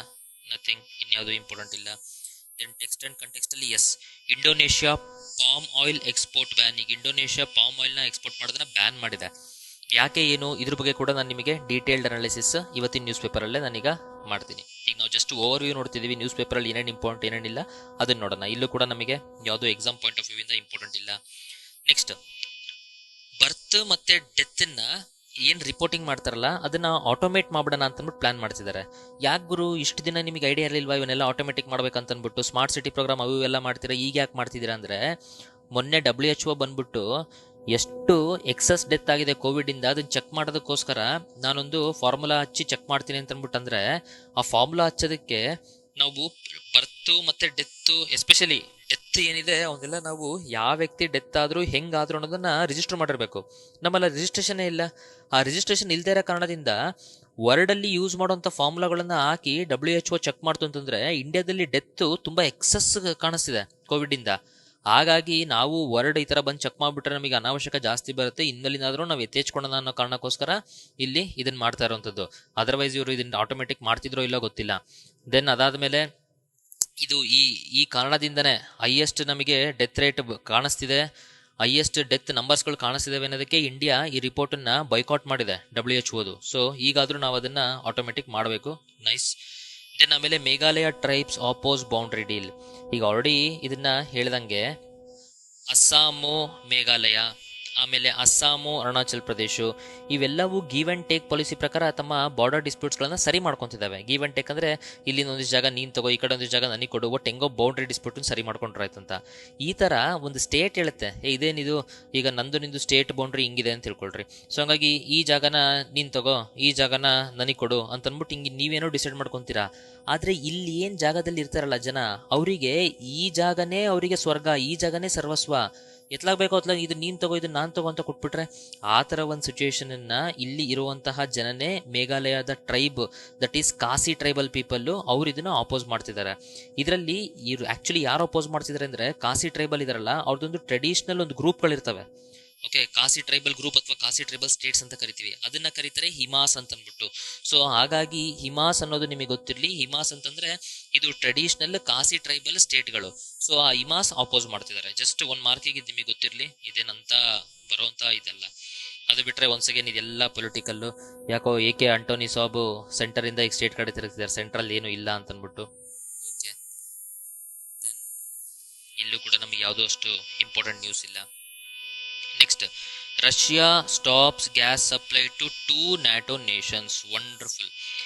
ನಥಿಂಗ್, ಇನ್ಯಾವುದು ಇಂಪಾರ್ಟೆಂಟ್ ಇಲ್ಲ. ದೆನ್ ಟೆಕ್ಸ್ಟ್ ಅಂಡ್ ಕಂಟೆಕ್ಸ್ಟ್ ಅಲ್ಲಿ yes, Indonesia palm oil export ban. ಈಗ ಇಂಡೋನೇಷ್ಯಾ ಪಾಮ್ ಆಯಿಲ್ನ ಎಕ್ಸ್ಪೋರ್ಟ್ ಮಾಡೋದನ್ನ ಬ್ಯಾನ್ ಮಾಡಿದೆ. ಯಾಕೆ ಏನು ಇದ್ರ ಬಗ್ಗೆ ಕೂಡ ನಾನು ನಿಮಗೆ ಡೀಟೇಲ್ಡ್ ಅನಾಲಿಸಿಸ್ ಇವತ್ತಿನ ನ್ಯೂಸ್ ಪೇಪರಲ್ಲೇ ನಾನೀಗ ಮಾಡ್ತೀನಿ. ಈಗ ನಾವು ಜಸ್ಟ್ ಓವರ್ ವ್ಯೂ ನೋಡ್ತಿದ್ದೀವಿ, ನ್ಯೂಸ್ ಪೇಪರಲ್ಲಿ ಏನೇನು ಇಂಪಾರ್ಟೆಂಟ್ ಏನೇನಿಲ್ಲ ಅದನ್ನ ನೋಡೋಣ. ಇಲ್ಲೂ ಕೂಡ ನಮಗೆ ಯಾವುದೋ ಎಕ್ಸಾಮ್ ಪಾಯಿಂಟ್ ಆಫ್ ವ್ಯೂ ಇಂದ ಇಂಪಾರ್ಟೆಂಟ್ ಇಲ್ಲ. ನೆಕ್ಸ್ಟ್ ಬರ್ತ್ ಮತ್ತೆ ಡೆತ್ನ ಏನು ರಿಪೋರ್ಟಿಂಗ್ ಮಾಡ್ತಾರಲ್ಲ ಅದನ್ನ ಆಟೋಮೇಟ್ ಮಾಡೋಣ ಅಂತಂದ್ಬಿಟ್ಟು ಪ್ಲಾನ್ ಮಾಡ್ತಿದ್ದಾರೆ. ಯಾಕೆ ಗುರು ಇಷ್ಟು ದಿನ ನಿಮಗೆ ಐಡಿಯಾ ಇರಲಿಲ್ವಾ ಇವನ್ನೆಲ್ಲ ಆಟೋಮೆಟಿಕ್ ಮಾಡ್ಬೇಕಂತಂದ್ಬಿಟ್ಟು? ಸ್ಮಾರ್ಟ್ ಸಿಟಿ ಪ್ರೋಗ್ರಾಮ್ ಅವು ಎಲ್ಲ ಮಾಡ್ತೀರಾ, ಈಗ ಯಾಕೆ ಮಾಡ್ತಿದ್ದೀರಾ ಅಂದರೆ, ಮೊನ್ನೆ WHO ಬಂದ್ಬಿಟ್ಟು ಎಷ್ಟು ಎಕ್ಸಸ್ ಡೆತ್ ಆಗಿದೆ ಕೋವಿಡ್ ಇಂದ ಅದನ್ನ ಚೆಕ್ ಮಾಡೋದಕ್ಕೋಸ್ಕರ ನಾನೊಂದು ಫಾರ್ಮುಲಾ ಹಚ್ಚಿ ಚೆಕ್ ಮಾಡ್ತೀನಿ ಅಂತ ಅಂದ್ಬಿಟ್ಟು, ಅಂದ್ರೆ ಆ ಫಾರ್ಮುಲಾ ಹಚ್ಚೋದಕ್ಕೆ ನಾವು ಬರ್ತು ಮತ್ತೆ ಡೆತ್, ಎಸ್ಪೆಷಲಿ ಡೆತ್ ಏನಿದೆ ಅವನ್ನೆಲ್ಲ ನಾವು ಯಾವ ವ್ಯಕ್ತಿ ಡೆತ್ ಆದ್ರೂ ಹೆಂಗಾದ್ರು ಅನ್ನೋದನ್ನ ರಿಜಿಸ್ಟರ್ ಮಾಡಿರ್ಬೇಕು. ನಮ್ಮಲ್ಲ ರಿಜಿಸ್ಟ್ರೇಷನ್ ಇಲ್ಲ. ಆ ರಿಜಿಸ್ಟ್ರೇಷನ್ ಇಲ್ದೇ ಇರೋ ಕಾರಣದಿಂದ ವರ್ಲ್ಡ್ ಅಲ್ಲಿ ಯೂಸ್ ಮಾಡುವಂತ ಫಾರ್ಮುಲಾಗಳನ್ನ ಹಾಕಿ WHO ಚೆಕ್ ಮಾಡ್ತು ಅಂತಂದ್ರೆ ಇಂಡಿಯಾದಲ್ಲಿ ಡೆತ್ ತುಂಬಾ ಎಕ್ಸಸ್ ಕಾಣಿಸ್ತಿದೆ ಕೋವಿಡ್ ಇಂದ. ಹಾಗಾಗಿ ನಾವು ವರ್ಡ್ ಈ ತರ ಬಂದು ಚೆಕ್ ಮಾಡ್ಬಿಟ್ರೆ ನಮಗೆ ಅನಾವಶ್ಯಕ ಜಾಸ್ತಿ ಬರುತ್ತೆ, ಇನ್ಮೇಲಿಂದಾದ್ರೂ ನಾವು ಎತ್ತೇಚ್ಕೊಳ್ಳೋಣ ಅನ್ನೋ ಕಾರಣಕ್ಕೋಸ್ಕರ ಇಲ್ಲಿ ಇದನ್ನ ಮಾಡ್ತಾ ಇರುವಂತದ್ದು. ಅದರ್ವೈಸ್ ಇವರು ಇದನ್ನ ಆಟೋಮೆಟಿಕ್ ಮಾಡ್ತಿದ್ರೋ ಇಲ್ಲ ಗೊತ್ತಿಲ್ಲ. ದೆನ್ ಅದಾದ್ಮೇಲೆ ಇದು ಈ ಕಾರಣದಿಂದನೇ ಹೈಯೆಸ್ಟ್ ನಮಗೆ ಡೆತ್ ರೇಟ್ ಕಾಣಿಸ್ತಿದೆ, ಹೈಯೆಸ್ಟ್ ಡೆತ್ ನಂಬರ್ಸ್ಗಳು ಕಾಣಿಸ್ತಿದ್ದಾವೆ ಅನ್ನೋದಕ್ಕೆ ಇಂಡಿಯಾ ಈ ರಿಪೋರ್ಟನ್ನ ಬೈಕಾಟ್ ಮಾಡಿದೆ WHO. ಸೊ ಈಗಾದ್ರೂ ನಾವು ಅದನ್ನ ಆಟೋಮೆಟಿಕ್ ಮಾಡಬೇಕು. ನೈಸ್. ದೆನ್ ಆಮೇಲೆ ಮೇಘಾಲಯ ಟ್ರೈಬ್ಸ್ ಆಪೋಸ್ ಬೌಂಡ್ರಿ ಡೀಲ್. ಈಗ ಆಲ್ರೆಡಿ ಇದನ್ನ ಹೇಳ್ದಂಗೆ ಅಸ್ಸಾಮು ಮೇಘಾಲಯ, ಆಮೇಲೆ ಅಸ್ಸಾಮು ಅರುಣಾಚಲ್ ಪ್ರದೇಶ, ಇವೆಲ್ಲವೂ ಗಿವ್ ಅಂಡ್ ಟೇಕ್ ಪಾಲಿಸಿ ಪ್ರಕಾರ ತಮ್ಮ ಬಾರ್ಡರ್ ಡಿಸ್ಪ್ಯೂಟ್ಸ್ಗಳನ್ನ ಸರಿ ಮಾಡ್ಕೊತಿದ್ದಾವೆ. ಗಿವ್ ಅಂಡ್ ಟೇಕ್ ಅಂದರೆ ಇಲ್ಲಿಂದ ಒಂದಿಷ್ಟು ಜಾಗ ನೀನು ತಗೋ, ಈ ಕಡೆ ಒಂದಿಷ್ಟು ಜಾಗ ನನಗೆ ಕೊಡು, ಒಟ್ಟು ಹೆಂಗೋ ಬೌಂಡ್ರಿ ಡಿಸ್ಪ್ಯೂಟನ್ನು ಸರಿ ಮಾಡ್ಕೊಂಡ್ರಾಯ್ತಂತ. ಈ ಥರ ಒಂದು ಸ್ಟೇಟ್ ಹೇಳುತ್ತೆ, ಇದೇನಿದು ಈಗ ನಂದು ನಿಂದು ಸ್ಟೇಟ್ ಬೌಂಡ್ರಿ ಹಿಂಗಿದೆ ಅಂತ ತಿಳ್ಕೊಳ್ರಿ. ಸೊ ಹಂಗಾಗಿ ಈ ಜಾಗನ ನೀನು ತಗೋ, ಈ ಜಾಗನ ನನಗೆ ಕೊಡು ಅಂತಂದ್ಬಿಟ್ಟು ಹಿಂಗೆ ನೀವೇನೋ ಡಿಸೈಡ್ ಮಾಡ್ಕೊತೀರಾ. ಆದರೆ ಇಲ್ಲಿ ಏನು ಜಾಗದಲ್ಲಿ ಇರ್ತಾರಲ್ಲ ಜನ, ಅವರಿಗೆ ಈ ಜಾಗನೇ ಅವರಿಗೆ ಸ್ವರ್ಗ, ಈ ಜಾಗನೇ ಸರ್ವಸ್ವ. ಎತ್ಲಾಗಬೇಕು ಅತ್ಲಾಗ ಇದು ನೀನು ತಗೋ ಇದು ನಾನು ತಗೋ ಅಂತ ಕೊಟ್ಬಿಟ್ರೆ ಆ ಥರ ಒಂದು ಸಿಚುವೇಶನನ್ನು ಇಲ್ಲಿ ಇರುವಂತಹ ಜನನೇ ಮೇಘಾಲಯದ tribe, that is Khasi tribal people, ಅವ್ರು ಇದನ್ನು ಆಪೋಸ್ ಮಾಡ್ತಿದ್ದಾರೆ. ಇದರಲ್ಲಿ ಇವರು ಆ್ಯಕ್ಚುಲಿ ಯಾರು ಅಪೋಸ್ ಮಾಡ್ತಿದ್ದಾರೆ ಅಂದರೆ ಕಾಸಿ ಟ್ರೈಬಲ್ ಇದಾರಲ್ಲ, ಅವ್ರದ್ದೊಂದು ಟ್ರೆಡಿಷ್ನಲ್ ಒಂದು ಗ್ರೂಪ್ಗಳಿರ್ತವೆ. ಓಕೆ, ಕಾಸಿ ಟ್ರೈಬಲ್ ಗ್ರೂಪ್ ಅಥವಾ ಕಾಸಿ ಟ್ರೈಬಲ್ ಸ್ಟೇಟ್ಸ್ ಅಂತ ಕರಿತೀವಿ, ಅದನ್ನ ಕರೀತಾರೆ ಹಿಮಾಸ್ ಅಂತ ಅಂದ್ಬಿಟ್ಟು. ಸೊ ಹಾಗಾಗಿ ಹಿಮಾಸ್ ಅನ್ನೋದು ನಿಮಗೆ ಗೊತ್ತಿರಲಿ, ಹಿಮಾಸ್ ಅಂತಂದ್ರೆ ಇದು ಟ್ರೆಡಿಷನಲ್ ಕಾಸಿ ಟ್ರೈಬಲ್ ಸ್ಟೇಟ್ಗಳು. ಸೊ ಆ ಹಿಮಾಸ್ ಅಪೋಸ್ ಮಾಡ್ತಿದ್ದಾರೆ. ಜಸ್ಟ್ ಒಂದು ಮಾರ್ಕಿಗೆ ನಿಮಗೆ ಗೊತ್ತಿರಲಿ, ಇದೇನಂತ ಬರುವಂತ ಇದೆಲ್ಲ. ಅದು ಬಿಟ್ರೆ ಒನ್ಸ್ ಅಗೇನ್ ಇದೆಲ್ಲ ಪೊಲಿಟಿಕಲ್ಲು. ಯಾಕೋ AK ಆಂಟೋನಿ ಸಾಬು ಸೆಂಟರ್ ಇಂದ ಈಗ ಸ್ಟೇಟ್ ಕಡೆ ತಿರುಗ್ತಿದ್ದಾರೆ, ಸೆಂಟ್ರಲ್ ಏನು ಇಲ್ಲ ಅಂತ ಅಂದ್ಬಿಟ್ಟು. ಓಕೆ, ದೆನ್ ಇಲ್ಲೂ ಕೂಡ ನಮಗೆ ಯಾವುದೋ ಅಷ್ಟು ಇಂಪಾರ್ಟೆಂಟ್ ನ್ಯೂಸ್ ಇಲ್ಲ. Next, Russia stops gas supply to 2 NATO nations. Wonderful.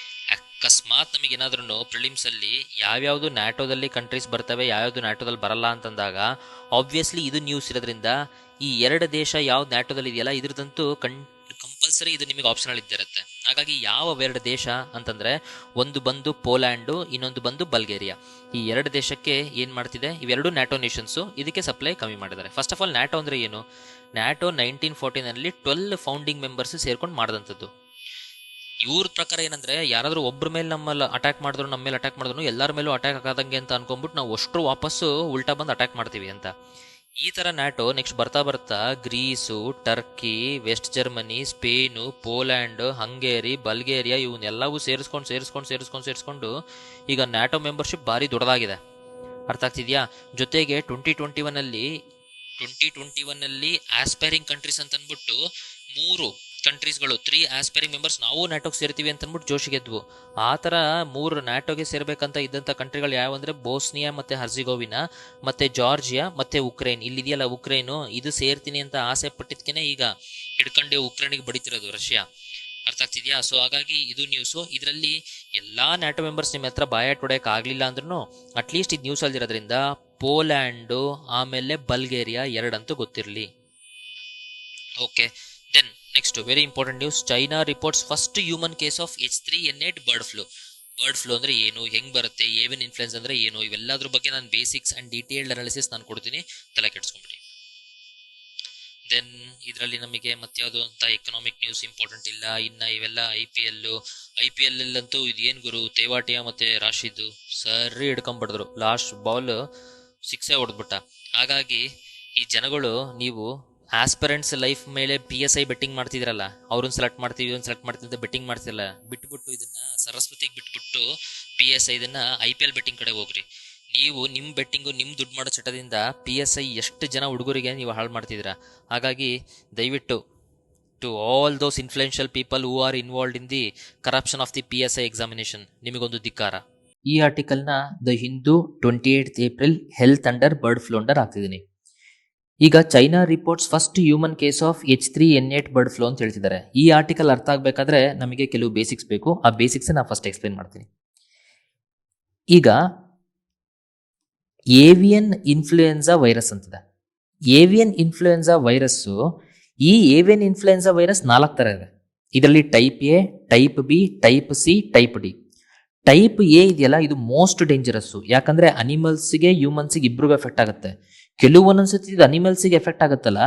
ಅಕಸ್ಮಾತ್ ನಮಗೆ ಏನಾದ್ರೂ ಪ್ರಿಲಿಮ್ಸ್ ಅಲ್ಲಿ ಯಾವ್ಯಾವುದು ನ್ಯಾಟೋದಲ್ಲಿ ಕಂಟ್ರೀಸ್ ಬರ್ತವೆ, ಯಾವ್ಯಾವುದು ನ್ಯಾಟೋದಲ್ಲಿ ಬರಲ್ಲ ಅಂತಂದಾಗ ಆಬ್ವಿಯಸ್ಲಿ ಇದು ನ್ಯೂಸ್ ಇರೋದ್ರಿಂದ ಈ ಎರಡು ದೇಶ ಯಾವ್ದು ನ್ಯಾಟೋದಲ್ಲಿ ಇದೆಯಲ್ಲ ಇದ್ರದಂತೂ ಕಂಪಲ್ಸರಿ ಇದು ನಿಮಗೆ ಆಪ್ಷನಲ್ ಇದ್ದಿರುತ್ತೆ. ಹಾಗಾಗಿ ಯಾವ ಎರಡು ದೇಶ ಅಂತಂದ್ರೆ ಒಂದು ಬಂದು ಪೋಲ್ಯಾಂಡು, ಇನ್ನೊಂದು ಬಂದು ಬಲ್ಗೇರಿಯಾ. ಈ ಎರಡು ದೇಶಕ್ಕೆ ಏನ್ ಮಾಡ್ತಿದೆ, ಇವೆರಡು ನ್ಯಾಟೋ ನೇಷನ್ಸು, ಇದಕ್ಕೆ ಸಪ್ಲೈ ಕಮ್ಮಿ ಮಾಡಿದ್ದಾರೆ. ಫಸ್ಟ್ ಆಫ್ ಆಲ್ ನ್ಯಾಟೋ ಅಂದ್ರೆ ಏನು? ನ್ಯಾಟೋ 1914 12 ಫೌಂಡಿಂಗ್ ಮೆಂಬರ್ಸ್ ಸೇರ್ಕೊಂಡು ಮಾಡಿದಂಥದ್ದು. ಇವ್ರ ಪ್ರಕಾರ ಏನಂದ್ರೆ ಯಾರಾದ್ರೂ ಒಬ್ಬರ ಮೇಲೆ ನಮ್ಮಲ್ಲಿ ಅಟ್ಯಾಕ್ ಮಾಡಿದ್ರು, ನಮ್ಮ ಮೇಲೆ ಅಟ್ಯಾಕ್ ಮಾಡಿದ್ರು ಎಲ್ಲರ ಮೇಲೂ ಅಟ್ಯಾಕ್ ಆಗಾದಂಗೆ ಅಂತ ಅನ್ಕೊಂಡ್ಬಿಟ್ಟು ನಾವು ಅಷ್ಟು ವಾಪಸ್ಸು ಉಲ್ಟಾ ಬಂದು ಅಟ್ಯಾಕ್ ಮಾಡ್ತೀವಿ ಅಂತ. ಈ ಥರ ನ್ಯಾಟೋ ನೆಕ್ಸ್ಟ್ ಬರ್ತಾ ಬರ್ತಾ Greece, Turkey, West Germany, Spain, Poland, Hungary, Bulgaria ಇವನ್ನೆಲ್ಲವೂ ಸೇರಿಸ್ಕೊಂಡು ಈಗ ನ್ಯಾಟೋ ಮೆಂಬರ್ಶಿಪ್ ಭಾರಿ ದೊಡ್ಡದಾಗಿದೆ. ಅರ್ಥ ಆಗ್ತಿದ್ಯಾ? ಜೊತೆಗೆ 2021 ಆಸ್ಪೈರಿಂಗ್ ಕಂಟ್ರೀಸ್ ಅಂತ ಅಂದ್ಬಿಟ್ಟು 3 ಕಂಟ್ರೀಸ್ಗಳು, 3 ಆಸ್ಪೈರಿಂಗ್ ಮೆಂಬರ್ಸ್ ನಾವು ನ್ಯಾಟೋಗೆ ಸೇರ್ತೀವಿ ಅಂತ ಅಂದ್ಬಿಟ್ಟು ಜೋಶಿಗೆದ್ವು. ಆ ಥರ 3 ನ್ಯಾಟೋಗೆ ಸೇರ್ಬೇಕಂತ ಇದ್ದಂಥ ಕಂಟ್ರಿಗಳು ಯಾವಂದ್ರೆ ಬೋಸ್ನಿಯಾ ಮತ್ತೆ ಹರ್ಜಿಗೋವಿನಾ, ಮತ್ತೆ ಜಾರ್ಜಿಯಾ, ಮತ್ತೆ ಉಕ್ರೇನ್. ಇಲ್ಲಿದೆಯಲ್ಲ ಉಕ್ರೇನು, ಇದು ಸೇರ್ತೀನಿ ಅಂತ ಆಸೆ ಪಟ್ಟಿದ್ಕೇನೆ ಈಗ ಹಿಡ್ಕೊಂಡೆ ಉಕ್ರೇನಿಗೆ ಬಡಿತಿರೋದು ರಷ್ಯಾ. ಅರ್ಥ ಆಗ್ತಿದ್ಯಾ? ಸೊ ಹಾಗಾಗಿ ಇದು ನ್ಯೂಸು. ಇದರಲ್ಲಿ ಎಲ್ಲಾ ನ್ಯಾಟೋ ಮೆಂಬರ್ಸ್ ನಿಮ್ಮ ಹತ್ರ ಬಾಯಾಟ್ ಹೊಡೆಯಕ್ಕೆ ಆಗ್ಲಿಲ್ಲ ಅಂದ್ರೂ ಅಟ್ಲೀಸ್ಟ್ ಇದು ನ್ಯೂಸ್ ಅಲ್ಲಿರೋದ್ರಿಂದ ಪೋಲ್ಯಾಂಡು ಆಮೇಲೆ ಬಲ್ಗೇರಿಯಾ ಎರಡಂತೂ ಗೊತ್ತಿರಲಿ. Okay, then next very important news. China reports first human case of H3N8 bird flu. Bird flu ಅಂದ್ರೆ ಏನು, ಹೆಂಗ್ ಬರುತ್ತೆ, ಏವಿಯನ್ ಇನ್ಫ್ಲುಯೆನ್ಸ್ ಅಂದ್ರೆ ಏನು, ಇವೆಲ್ಲದ್ರ ಬಗ್ಗೆ ನಾನು ಬೇಸಿಕ್ಸ್ ಅಂಡ್ ಡೀಟೇಲ್ಡ್ ಅನಾಲಿಸಿಸ್ ನಾನು ಕೊಡ್ತೀನಿ, ತಲೆ ಕೆಡಿಸ್ಕೊಂಬಿಡಿ. ದೆನ್ ಇದರಲ್ಲಿ ನಮಗೆ ಮತ್ಯಾವುದು ಅಂತ ಎಕನಾಮಿಕ್ ನ್ಯೂಸ್ ಇಂಪಾರ್ಟೆಂಟ್ ಇಲ್ಲ. ಇನ್ನು ಇವೆಲ್ಲ ಐ ಪಿ ಎಲ್ ಅಂತೂ ಇದೇನು ಗುರು, ತೇವಾಟಿಯಾ ಮತ್ತೆ ರಾಶಿದ್ ಸರಿ ಹಿಡ್ಕೊಂಡ್ಬಿಡಿದ್ರು, ಲಾಸ್ಟ್ ಬಾಲ್ 6 ಹೊಡೆದ್ಬಿಟ್ಟ. ಹಾಗಾಗಿ ಈ ಜನಗಳು, ನೀವು ಆಸ್ಪರೆಂಟ್ಸ್ ಲೈಫ್ ಮೇಲೆ PSI ಬೆಟ್ಟಿಂಗ್ ಮಾಡ್ತಿದ್ರಲ್ಲ, ಅವ್ರನ್ನ ಸೆಲೆಕ್ಟ್ ಮಾಡ್ತೀವಿ ಇವ್ರನ್ನ ಸೆಲೆಕ್ಟ್ ಮಾಡ್ತೀವಿ ಅಂತ ಬೆಟ್ಟಿಂಗ್ ಮಾಡ್ತಿರಲ್ಲ, ಬಿಟ್ಬಿಟ್ಟು ಇದನ್ನ ಸರಸ್ವತಿಗೆ ಬಿಟ್ಬಿಟ್ಟು PSI ಇದನ್ನ IPL ಬೆಟ್ಟಿಂಗ್ ಕಡೆ ಹೋಗ್ರಿ. ನೀವು ನಿಮ್ಮ ಬೆಟ್ಟಿಂಗು ನಿಮ್ಮ ದುಡ್ಡು ಮಾಡೋ ಚಟದಿಂದ PSI ಎಷ್ಟು ಜನ ಹುಡುಗರಿಗೆ ನೀವು ಹಾಳು ಮಾಡ್ತಿದ್ದೀರಾ. ಹಾಗಾಗಿ ದಯವಿಟ್ಟು to all those influential people who are involved in the corruption of the PSI examination, ನಿಮಗೊಂದು ಧಿಕ್ಕಾರ. ಈ ಆರ್ಟಿಕಲ್ನ the Hindu 28 April health under bird flu under ಹಾಕ್ತಿದ್ದೀನಿ. ಈಗ China reports first human case of H3N8 bird flu ಅಂತ ಹೇಳ್ತಿದ್ದಾರೆ. ಈ article ಅರ್ಥ ಆಗಬೇಕಾದ್ರೆ ನಮಗೆ ಕೆಲವು ಬೇಸಿಕ್ಸ್ ಬೇಕು. ಆ ಬೇಸಿಕ್ಸ್ ನಾನು ಫಸ್ಟ್ ಎಕ್ಸ್ಪ್ಲೇನ್ ಮಾಡ್ತೀನಿ. ಈಗ ಏವಿಯನ್ ಇನ್ಫ್ಲೂಯೆನ್ಸಾ ವೈರಸ್ ಅಂತಿದೆ. ಏವಿಯನ್ ಇನ್ಫ್ಲೂಯೆನ್ಸಾ ವೈರಸ್ಸು, ಈ ಏವಿಯನ್ ಇನ್ಫ್ಲೂಯೆನ್ಸಾ ವೈರಸ್ 4 ಥರ ಇದೆ. ಇದರಲ್ಲಿ type A, type B, type C, type D. Type A ಇದೆಯಲ್ಲ ಇದು ಮೋಸ್ಟ್ ಡೇಂಜರಸ್. ಯಾಕಂದ್ರೆ ಅನಿಮಲ್ಸ್ಗೆ ಹ್ಯೂಮನ್ಸ್ಗೆ ಇಬ್ರಿಗೂ ಎಫೆಕ್ಟ್ ಆಗುತ್ತೆ. ಕೆಲವೊಂದೊಂದ್ಸತಿ ಇದು ಅನಿಮಲ್ಸ್ಗೆ ಎಫೆಕ್ಟ್ ಆಗುತ್ತಲ್ಲ,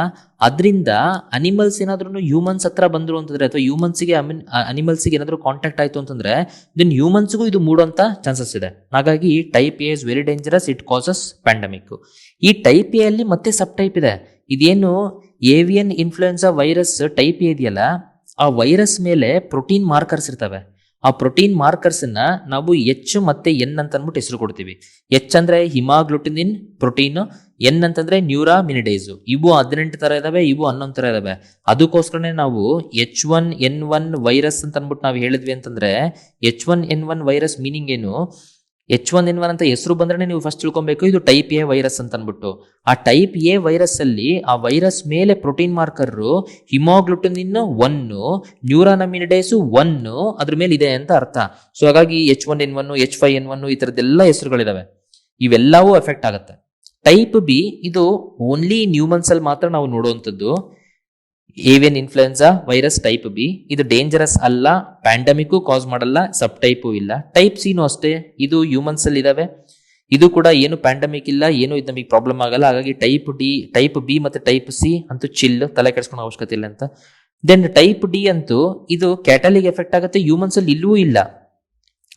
ಅದರಿಂದ ಅನಿಮಲ್ಸ್ ಏನಾದ್ರೂ ಹ್ಯೂಮನ್ಸ್ ಹತ್ರ ಬಂದ್ರು ಅಂತಂದ್ರೆ ಅಥವಾ ಹ್ಯೂಮನ್ಸ್ಗೆ ಅನಿಮಲ್ಸ್ಗೆ ಏನಾದ್ರು ಕಾಂಟ್ಯಾಕ್ಟ್ ಆಯ್ತು ಅಂತಂದ್ರೆ ದೆನ್ ಹ್ಯೂಮನ್ಸ್ಗೂ ಇದು ಮೂಡುವಂತ ಚಾನ್ಸಸ್ ಇದೆ. ಹಾಗಾಗಿ type A is very dangerous, it causes pandemic. ಈ ಟೈಪ್ ಎ ಅಲ್ಲಿ ಮತ್ತೆ ಸಬ್ ಟೈಪ್ ಇದೆ. ಇದೇನು avian influenza virus type A ಇದೆಯಲ್ಲ, ಆ ವೈರಸ್ ಮೇಲೆ ಪ್ರೋಟೀನ್ ಮಾರ್ಕರ್ಸ್ ಇರ್ತವೆ. ಆ ಪ್ರೋಟೀನ್ ಮಾರ್ಕರ್ಸ್ ನ ನಾವು ಎಚ್ ಮತ್ತೆ ಎನ್ ಅಂತ ಅಂದ್ಬಿಟ್ಟು ಹೆಸರು ಕೊಡ್ತೀವಿ. ಎಚ್ ಅಂದ್ರೆ ಹಿಮಾಗ್ಲುಟಿನಿನ್ ಪ್ರೋಟೀನ್, ಎನ್ ಅಂತಂದ್ರೆ ನ್ಯೂರಾಮಿನಿಡೇಸ್. ಇವು 18 ತರ ಇದಾವೆ, ಇವು 11 ತರ ಇದಾವೆ. ಅದಕ್ಕೋಸ್ಕರನೇ ನಾವು H1N1 ವೈರಸ್ ಅಂತ ಅಂದ್ಬಿಟ್ಟು ನಾವು ಹೇಳಿದ್ವಿ. ಅಂತಂದ್ರೆ H1N1 ವೈರಸ್ ಮೀನಿಂಗ್ ಏನು? H1N1 ಅಂತ ಹೆಸರು ಬಂದ್ರೆ ನೀವು ಫಸ್ಟ್ ತಿಳ್ಕೊಬೇಕು ಇದು ಟೈಪ್ ಎ ವೈರಸ್ ಅಂತ ಅಂದ್ಬಿಟ್ಟು. ಆ ಟೈಪ್ ಎ ವೈರಸ್ ಅಲ್ಲಿ ಆ ವೈರಸ್ ಮೇಲೆ ಪ್ರೋಟೀನ್ ಮಾರ್ಕರ್ ಹಿಮೋಗ್ಲುಟಿನಿನ್ 1, ನ್ಯೂರಾನಮಿನಿಡೇಸ್ 1 ಅದ್ರ ಮೇಲೆ ಇದೆ ಅಂತ ಅರ್ಥ. ಸೊ ಹಾಗಾಗಿ H1N1, H5N1 ಈ ತರದ್ದೆಲ್ಲ ಹೆಸರುಗಳಿದಾವೆ. ಇವೆಲ್ಲವೂ ಎಫೆಕ್ಟ್ ಆಗುತ್ತೆ. ಟೈಪ್ ಬಿ ಇದು ಓನ್ಲಿ ಹ್ಯೂಮನ್ಸ್ ಅಲ್ಲಿ ಮಾತ್ರ ನಾವು ನೋಡುವಂಥದ್ದು. Avian influenza virus type B ಇದು ಡೇಂಜರಸ್ ಅಲ್ಲ, ಪ್ಯಾಂಡಮಿಕ್ ಕಾಸ್ ಮಾಡಲ್ಲ, ಸಬ್ ಟೈಪು ಇಲ್ಲ. ಟೈಪ್ ಸಿನೂ ಅಷ್ಟೇ, ಇದು ಹ್ಯೂಮನ್ಸ್ ಅಲ್ಲಿ ಇದಾವೆ. ಇದು ಕೂಡ ಏನು ಪ್ಯಾಂಡಮಿಕ್ ಇಲ್ಲ, ಏನು ಇದು ನಮಗೆ ಪ್ರಾಬ್ಲಮ್ ಆಗಲ್ಲ. ಹಾಗಾಗಿ ಟೈಪ್ ಬಿ ಮತ್ತೆ ಟೈಪ್ ಸಿ ಅಂತೂ ಚಿಲ್, ತಲೆ ಕೆಡಿಸ್ಕೊಳ್ಳೋ ಅವಶ್ಯಕತೆ ಇಲ್ಲ ಅಂತ. ದೆನ್ ಟೈಪ್ ಡಿ ಅಂತೂ ಇದು ಕ್ಯಾಟಲಿಗೆ ಎಫೆಕ್ಟ್ ಆಗುತ್ತೆ, ಹ್ಯೂಮನ್ಸ್ ಅಲ್ಲಿ ಇಲ್ಲವೂ ಇಲ್ಲ.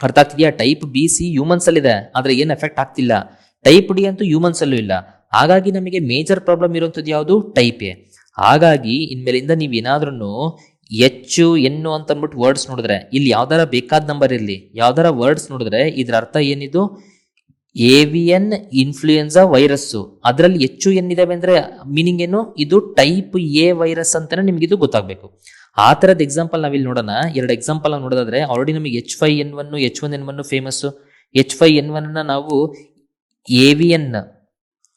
ಅರ್ಥ ಆಗ್ತಿದೆಯಾ? ಟೈಪ್ ಬಿ ಸಿ ಹ್ಯೂಮನ್ಸ್ ಅಲ್ಲಿ ಇದೆ ಆದ್ರೆ ಏನು ಎಫೆಕ್ಟ್ ಆಗ್ತಿಲ್ಲ. ಟೈಪ್ ಡಿ ಅಂತೂ ಹ್ಯೂಮನ್ಸ್ ಅಲ್ಲೂ ಇಲ್ಲ. ಹಾಗಾಗಿ ನಮಗೆ ಮೇಜರ್ ಪ್ರಾಬ್ಲಮ್ ಇರುವಂತದ್ದು ಯಾವುದು? Type A. ಹಾಗಾಗಿ ಇನ್ಮೇಲಿಂದ ನೀವು ಏನಾದ್ರೂ ಎಚ್ ಎನ್ನು ಅಂತ ಅಂದ್ಬಿಟ್ಟು ವರ್ಡ್ಸ್ ನೋಡಿದ್ರೆ, ಇಲ್ಲಿ ಯಾವ್ದಾರ ಬೇಕಾದ ನಂಬರ್ ಇರಲಿ, ಯಾವ್ದಾರ ವರ್ಡ್ಸ್ ನೋಡಿದ್ರೆ ಇದ್ರ ಅರ್ಥ ಏನಿದು? Avian influenza virus. ಅದರಲ್ಲಿ ಹೆಚ್ಚು ಏನಿದಾವೆ ಅಂದ್ರೆ ಮೀನಿಂಗ್ ಏನು? ಇದು ಟೈಪ್ ಎ ವೈರಸ್ ಅಂತಾನೆ ನಿಮ್ಗೆ ಇದು ಗೊತ್ತಾಗಬೇಕು. ಆ ತರದ ಎಕ್ಸಾಂಪಲ್ ನಾವಿಲ್ಲಿ ನೋಡೋಣ. 2 ಎಕ್ಸಾಂಪಲ್ ನಾವು ನೋಡೋದಾದ್ರೆ ಆಲ್ರೆಡಿ ನಮಗೆ H5N1, H1N1 ಫೇಮಸ್. H5N1 ನಾವು ಏವಿಯನ್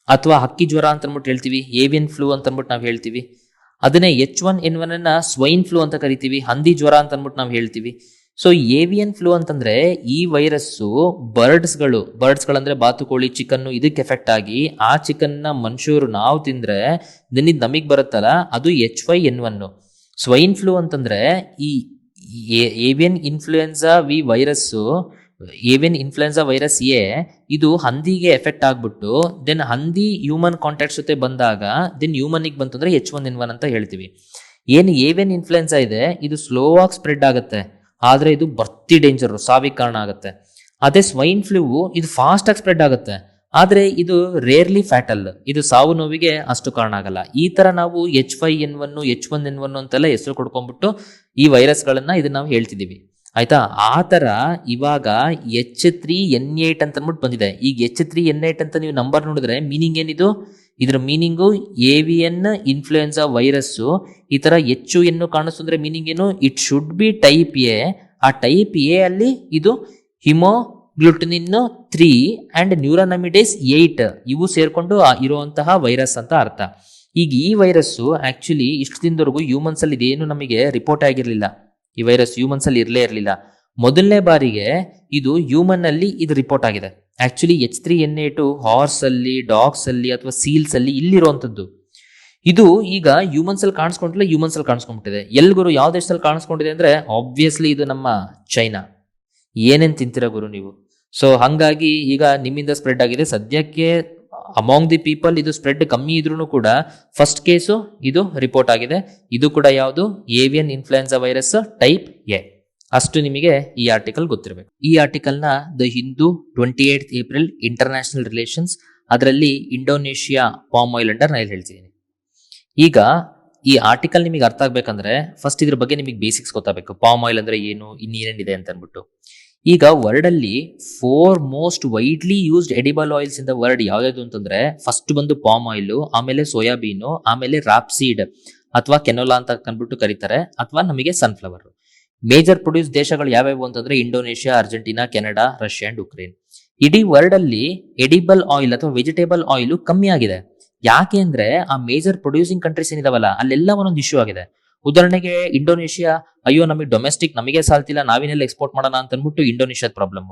ಅಥವಾ ಹಕ್ಕಿ ಜ್ವರ ಅಂತ ಅಂದ್ಬಿಟ್ಟು ಹೇಳ್ತೀವಿ, ಏವಿಯನ್ ಫ್ಲೂ ಅಂತ ಅಂದ್ಬಿಟ್ಟು ನಾವು ಹೇಳ್ತೀವಿ. ಅದನ್ನೇ H1N1 ಸ್ವೈನ್ ಫ್ಲೂ ಅಂತ ಕರಿತೀವಿ, ಹಂದಿ ಜ್ವರ ಅಂತ ಅಂದ್ಬಿಟ್ಟು ನಾವು ಹೇಳ್ತೀವಿ. ಸೊ ಏವಿಯನ್ ಫ್ಲೂ ಅಂತಂದ್ರೆ ಈ ವೈರಸ್ಸು ಬರ್ಡ್ಸ್ಗಳಂದ್ರೆ ಬಾತುಕೋಳಿ, ಚಿಕನ್ ಇದಕ್ಕೆ ಎಫೆಕ್ಟ್ ಆಗಿ ಆ ಚಿಕನ್ ನ ಮನುಷ್ಯರು ನಾವು ತಿಂದ್ರೆ ಇದು ನಮಗ್ ಬರುತ್ತಲ್ಲ, ಅದು H5N1. ಸ್ವೈನ್ ಫ್ಲೂ ಅಂತಂದ್ರೆ ಈ ಏವಿಯನ್ ಇನ್ಫ್ಲೂಯೆನ್ಸಾ ವೈರಸ್ ಎ ಇದು ಹಂದಿಗೆ ಎಫೆಕ್ಟ್ ಆಗ್ಬಿಟ್ಟು ದೆನ್ ಹಂದಿ ಹ್ಯೂಮನ್ ಕಾಂಟ್ಯಾಕ್ಟ್ ಜೊತೆ ಬಂದಾಗ ದೆನ್ ಹ್ಯೂಮನ್ಗೆ ಬಂತಂದ್ರೆ H1N1 ಅಂತ ಹೇಳ್ತೀವಿ. ಏನು ಏವಿಯನ್ ಇನ್ಫ್ಲುಯೆನ್ಸಾ ಇದೆ ಇದು ಸ್ಲೋ ಆಗಿ ಸ್ಪ್ರೆಡ್ ಆಗುತ್ತೆ, ಆದ್ರೆ ಇದು ಬರ್ತಿ ಡೇಂಜರ್, ಸಾವಿಗೆ ಕಾರಣ ಆಗುತ್ತೆ. ಅದೇ ಸ್ವೈನ್ ಫ್ಲೂ ಇದು ಫಾಸ್ಟ್ ಆಗಿ ಸ್ಪ್ರೆಡ್ ಆಗುತ್ತೆ, ಆದ್ರೆ ಇದು ರೇರ್ಲಿ ಫ್ಯಾಟಲ್, ಇದು ಸಾವು ನೋವಿಗೆ ಅಷ್ಟು ಕಾರಣ ಆಗಲ್ಲ. ಈ ತರ ನಾವು H5N1, H1N1 ಅಂತೆಲ್ಲ ಹೆಸರು ಕೊಡ್ಕೊಂಡ್ಬಿಟ್ಟು ಈ ವೈರಸ್ ಗಳನ್ನ ಇದನ್ನ ನಾವು ಹೇಳ್ತಿದೀವಿ. ಆಯ್ತಾ? ಆ ತರ ಇವಾಗ H3N8 ಅಂತ ಅಂದ್ಬಿಟ್ಟು ಬಂದಿದೆ. ಈಗ H3N8 ಅಂತ ನೀವು ನಂಬರ್ ನೋಡಿದ್ರೆ ಮೀನಿಂಗ್ ಏನಿದು? ಇದ್ರ ಮೀನಿಂಗು ಏವಿಯನ್ ಇನ್ಫ್ಲೂಯೆನ್ಸಾ ವೈರಸ್. ಈ ತರ H ಕಾಣಿಸ್ತಂದ್ರೆ ಮೀನಿಂಗ್ ಏನು? It should be type A. ಆ ಟೈಪ್ ಎ ಅಲ್ಲಿ ಇದು ಹಿಮೋಗ್ಲುಟಿನಿನ್ 3 ಅಂಡ್ ನ್ಯೂರಾನಮಿಡೇಸ್ 8 ಇವು ಸೇರ್ಕೊಂಡು ಇರುವಂತಹ ವೈರಸ್ ಅಂತ ಅರ್ಥ. ಈಗ ಈ ವೈರಸ್ಸು ಆಕ್ಚುಲಿ ಇಷ್ಟು ದಿನದವರೆಗೂ ಹ್ಯೂಮನ್ಸ್ ಅಲ್ಲಿ ಇದೇನು ನಮಗೆ ರಿಪೋರ್ಟ್ ಆಗಿರ್ಲಿಲ್ಲ. ಈ ವೈರಸ್ ಹ್ಯೂಮನ್ಸ್ ಅಲ್ಲಿ ಇರಲೇ ಇರಲಿಲ್ಲ. ಮೊದಲನೇ ಬಾರಿಗೆ ಇದು ಹ್ಯೂಮನ್ ಅಲ್ಲಿ ಇದು ರಿಪೋರ್ಟ್ ಆಗಿದೆ. ಆಕ್ಚುಲಿ H3N8 ಹಾರ್ಸ್ ಅಲ್ಲಿ, ಡಾಗ್ಸ್ ಅಲ್ಲಿ ಅಥವಾ ಸೀಲ್ಸ್ ಅಲ್ಲಿ ಇಲ್ಲಿರುವಂತದ್ದು. ಇದು ಈಗ ಹ್ಯೂಮನ್ಸ್ ಅಲ್ಲಿ ಕಾಣಿಸ್ಕೊಂಡಿಲ್ಲ, ಹ್ಯೂಮನ್ಸ್ ಅಲ್ಲಿ ಕಾಣಿಸ್ಕೊಂಡ್ಬಿಟ್ಟಿದೆ. ಗುರು ಯಾವ ದೇಶದಲ್ಲಿ ಕಾಣಿಸ್ಕೊಂಡಿದೆ ಅಂದ್ರೆ ಆಬ್ವಿಯಸ್ಲಿ ಇದು ನಮ್ಮ ಚೈನಾ. ಏನೇನ್ ತಿಂತೀರಾ ಗುರು ನೀವು? ಸೊ ಹಂಗಾಗಿ ಈಗ ನಿಮ್ಮಿಂದ ಸ್ಪ್ರೆಡ್ ಆಗಿದೆ. ಸದ್ಯಕ್ಕೆ ಅಮಾಂಗ್ ದಿ ಪೀಪಲ್ ಇದು ಸ್ಪ್ರೆಡ್ ಕಮ್ಮಿ ಇದ್ರೂ ಕೂಡ ಫಸ್ಟ್ ಕೇಸು ಇದು ರಿಪೋರ್ಟ್ ಆಗಿದೆ. ಇದು ಕೂಡ ಯಾವುದು? Avian influenza virus type A. ಅಷ್ಟು ನಿಮಗೆ ಈ ಆರ್ಟಿಕಲ್ ಗೊತ್ತಿರಬೇಕು. ಈ ಆರ್ಟಿಕಲ್ ನ the Hindu 28 April international relations, ಅದರಲ್ಲಿ ಇಂಡೋನೇಷಿಯಾ ಪಾಮ್ ಆಯಿಲ್ ಅಂಡರ್ ನಾನು ಹೇಳ್ತಿದ್ದೀನಿ. ಈಗ ಈ ಆರ್ಟಿಕಲ್ ನಿಮಗೆ ಅರ್ಥ ಆಗ್ಬೇಕಂದ್ರೆ ಫಸ್ಟ್ ಇದ್ರ ಬಗ್ಗೆ ನಿಮಗೆ ಬೇಸಿಕ್ಸ್ ಗೊತ್ತಾಗಬೇಕು. ಪಾಮ್ ಆಯಿಲ್ ಅಂದ್ರೆ ಏನು, ಇನ್ನೇನಿದೆ ಅಂತ ಅನ್ಬಿಟ್ಟು. ಈಗ ವರ್ಡ್ ಅಲ್ಲಿ 4 most widely used edible oils in the world ಯಾವ್ಯಾವುದು ಅಂತಂದ್ರೆ ಫಸ್ಟ್ ಬಂದು ಪಾಮ್ ಆಯಿಲ್, ಆಮೇಲೆ ಸೋಯಾಬೀನು, ಆಮೇಲೆ ರಾಪ್ಸೀಡ್ ಅಥವಾ ಕೆನೋಲಾ ಅಂತ ಕಂಡ್ಬಿಟ್ಟು ಕರೀತಾರೆ, ಅಥವಾ ನಮಗೆ ಸನ್ಫ್ಲವರ್. ಮೇಜರ್ ಪ್ರೊಡ್ಯೂಸ್ ದೇಶಗಳು ಯಾವ್ಯಾವು ಅಂತಂದ್ರೆ Indonesia, Argentina, Canada, Russia and Ukraine. ಇಡೀ ವರ್ಲ್ಡ್ ಅಲ್ಲಿ ಎಡಿಬಲ್ ಆಯಿಲ್ ಅಥವಾ ವೆಜಿಟೇಬಲ್ ಆಯಿಲ್ ಕಮ್ಮಿ ಆಗಿದೆ. ಯಾಕೆ ಅಂದ್ರೆ ಆ ಮೇಜರ್ ಪ್ರೊಡ್ಯೂಸಿಂಗ್ ಕಂಟ್ರೀಸ್ ಏನಿದಾವಲ್ಲ ಅಲ್ಲೆಲ್ಲ ಒಂದೊಂದು ಇಶ್ಯೂ ಆಗಿದೆ. ಉದಾಹರಣೆಗೆ ಇಂಡೋನೇಷಿಯಾ, ಅಯ್ಯೋ ನಮಗೆ ಡೊಮೆಸ್ಟಿಕ್ ನಮಗೆ ಸಾಲ್ತಿಲ್ಲ, ನಾವೇನೆಲ್ಲ ಎಕ್ಸ್ಪೋರ್ಟ್ ಮಾಡೋಣ ಅಂತ ಅಂದ್ಬಿಟ್ಟು ಇಂಡೋನೇಷಿಯಾದ ಪ್ರಾಬ್ಲಮ್.